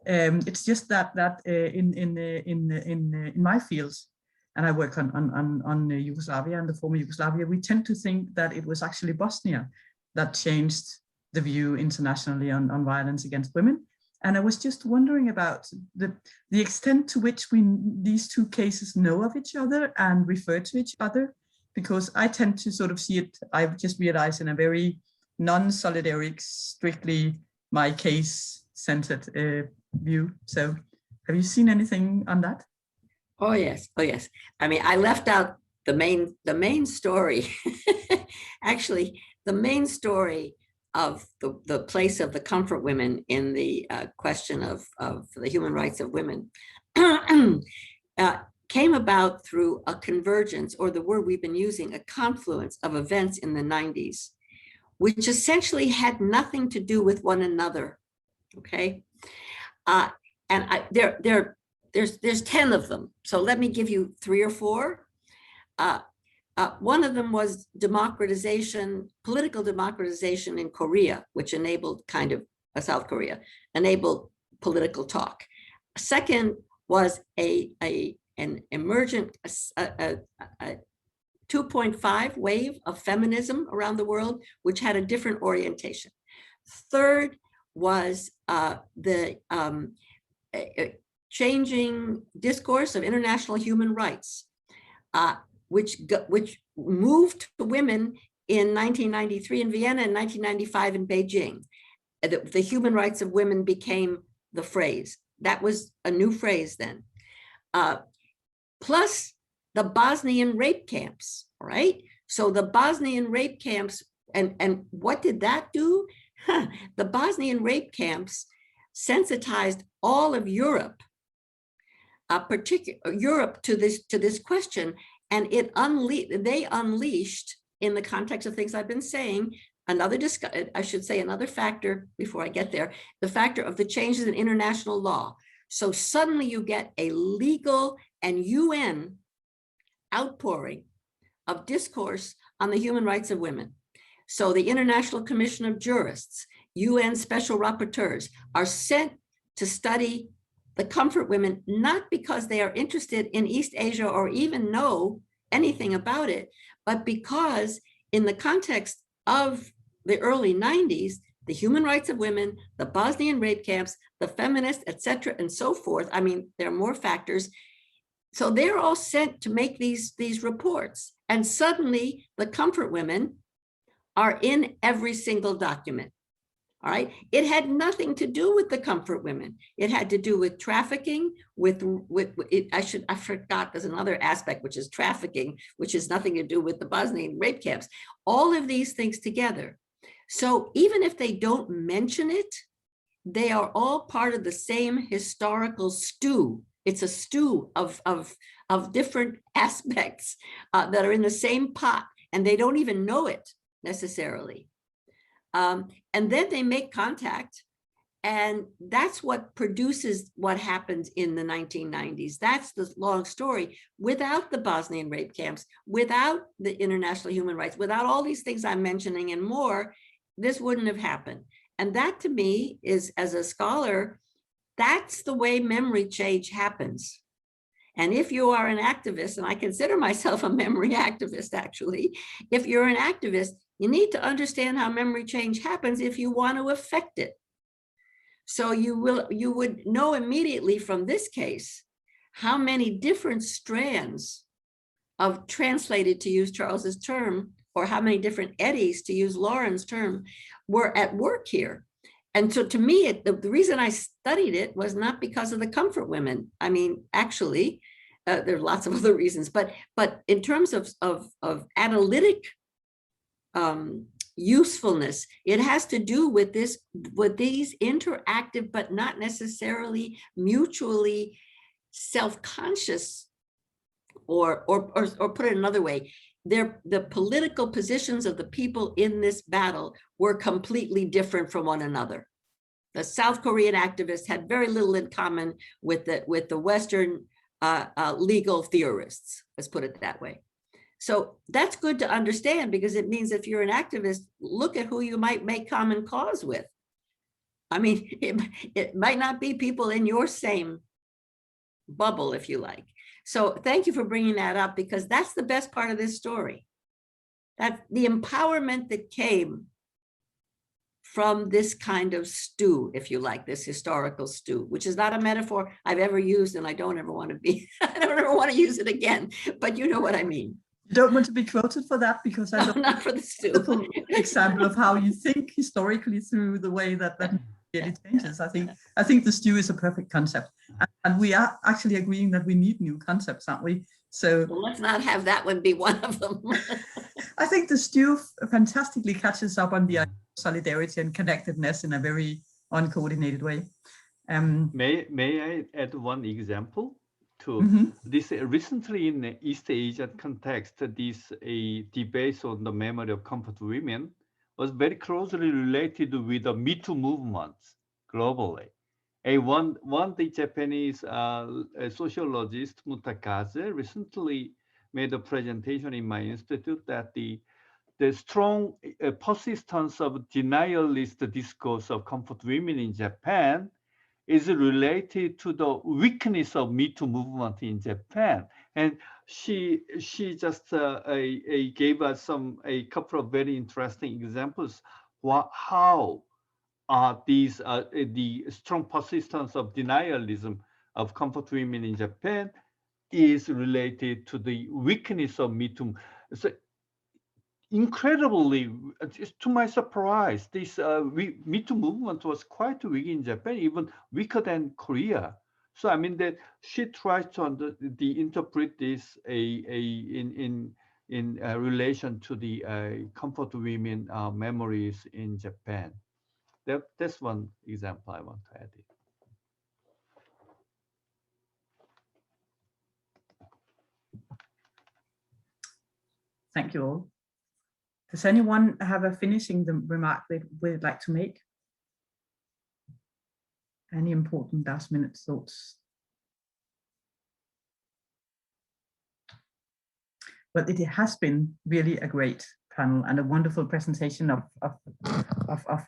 It's just that in my fields, and I work on Yugoslavia and the former Yugoslavia, we tend to think that it was actually Bosnia that changed the view internationally on violence against women. And I was just wondering about the extent to which these two cases know of each other and refer to each other, because I tend to sort of see it, I've just realized, in a very non-solidaric, strictly my case-centered view. So have you seen anything on that? Oh yes. I mean, I left out the main story. Actually, the main story of the place of the comfort women in the question of the human rights of women came about through a convergence, or the word we've been using, a confluence of events in the 90s, which essentially had nothing to do with one another. Okay, and there's 10 of them. So let me give you 3 or 4. One of them was democratization, political democratization in Korea, which enabled South Korea, enabled political talk. Second was an emergent 2.5 wave of feminism around the world, which had a different orientation. Third was the changing discourse of international human rights, which moved to women in 1993 in Vienna and 1995 in Beijing. The human rights of women became the phrase. That was a new phrase then. Plus the Bosnian rape camps, all right? So the Bosnian rape camps, and what did that do? The Bosnian rape camps sensitized all of Europe, Europe to this question, and they unleashed, in the context of things I've been saying, another factor before I get there, the factor of the changes in international law. So suddenly you get a legal and UN outpouring of discourse on the human rights of women. So the International Commission of Jurists, UN special rapporteurs are sent to study the comfort women, not because they are interested in East Asia or even know anything about it, but because in the context of the early 90s, the human rights of women, the Bosnian rape camps, the feminists, etc., and so forth. I mean, there are more factors. So they're all sent to make these reports. And suddenly the comfort women are in every single document. All right. It had nothing to do with the comfort women. It had to do with trafficking, I forgot there's another aspect, which is trafficking, which has nothing to do with the Bosnian rape camps. All of these things together. So even if they don't mention it, they are all part of the same historical stew. It's a stew of different aspects that are in the same pot, and they don't even know it necessarily. And then they make contact, and that's what produces what happens in the 1990s. That's the long story. Without the Bosnian rape camps, without the international human rights, without all these things I'm mentioning and more, this wouldn't have happened. And that to me is, as a scholar, that's the way memory change happens. And if you are an activist, and I consider myself a memory activist, actually, if you're an activist, you need to understand how memory change happens if you want to affect it. So you would know immediately from this case how many different strands of translated, to use Charles's term, or how many different eddies, to use Lauren's term, were at work here. And so to me, the reason I studied it was not because of the comfort women. I mean, actually, there are lots of other reasons, but in terms of analytic usefulness, it has to do with these interactive, but not necessarily mutually self-conscious, or put it another way, the political positions of the people in this battle were completely different from one another. The South Korean activists had very little in common with the Western legal theorists, let's put it that way. So that's good to understand, because it means if you're an activist, look at who you might make common cause with. I mean, it might not be people in your same bubble, if you like. So thank you for bringing that up, because that's the best part of this story. That the empowerment that came from this kind of stew, if you like, this historical stew, which is not a metaphor I've ever used, and I don't ever want to be, I don't ever want to use it again, but you know what I mean. You don't want to be quoted for that, because I No, not for the stew. Example of how you think historically through the way that really changes. I think the stew is a perfect concept, and we are actually agreeing that we need new concepts, aren't we? So well, let's not have that one be one of them. I think the stew fantastically catches up on the idea of solidarity and connectedness in a very uncoordinated way. May I add one example to this? Recently in the East Asian context, this debate on the memory of comfort women was very closely related with the Me Too movement globally. The Japanese sociologist Mutakaze recently made a presentation in my institute that the strong persistence of denialist discourse of comfort women in Japan is related to the weakness of Me Too movement in Japan. And she just gave us a couple of very interesting examples how these the strong persistence of denialism of comfort women in Japan is related to the weakness of Me Too. So incredibly, just to my surprise, this Me Too movement was quite weak in Japan, even weaker than Korea. So I mean that she tries to interpret this in relation to the comfort women memories in Japan. That's one example I want to add. Thank you all. Does anyone have a finishing remark they'd like to make? Any important last minute thoughts? Well, it has been really a great panel and a wonderful presentation of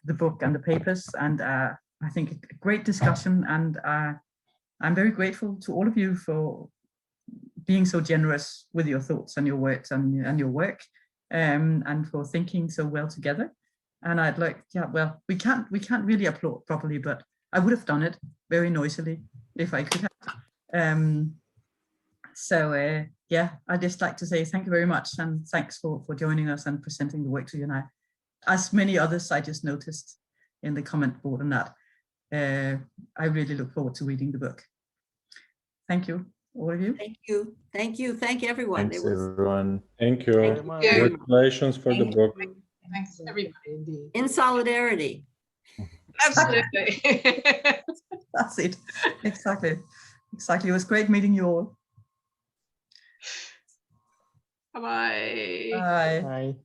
the book and the papers, and I think a great discussion, and I'm very grateful to all of you for being so generous with your thoughts and your words and your work, and for thinking so well together. And I'd like, yeah, well, we can't really applaud properly, but I would have done it very noisily if I could have. Yeah, I'd just like to say thank you very much, and thanks for joining us and presenting the work to you. And as many others, I just noticed in the comment board and that, I really look forward to reading the book. Thank you, all of you. Thank you. Thank you. Thank everyone. Thanks, everyone. Thank you. Thank you. Congratulations for the book. Thanks, everybody, indeed. In solidarity. Absolutely. That's it. Exactly. Exactly. It was great meeting you all. Bye-bye. Bye. Bye.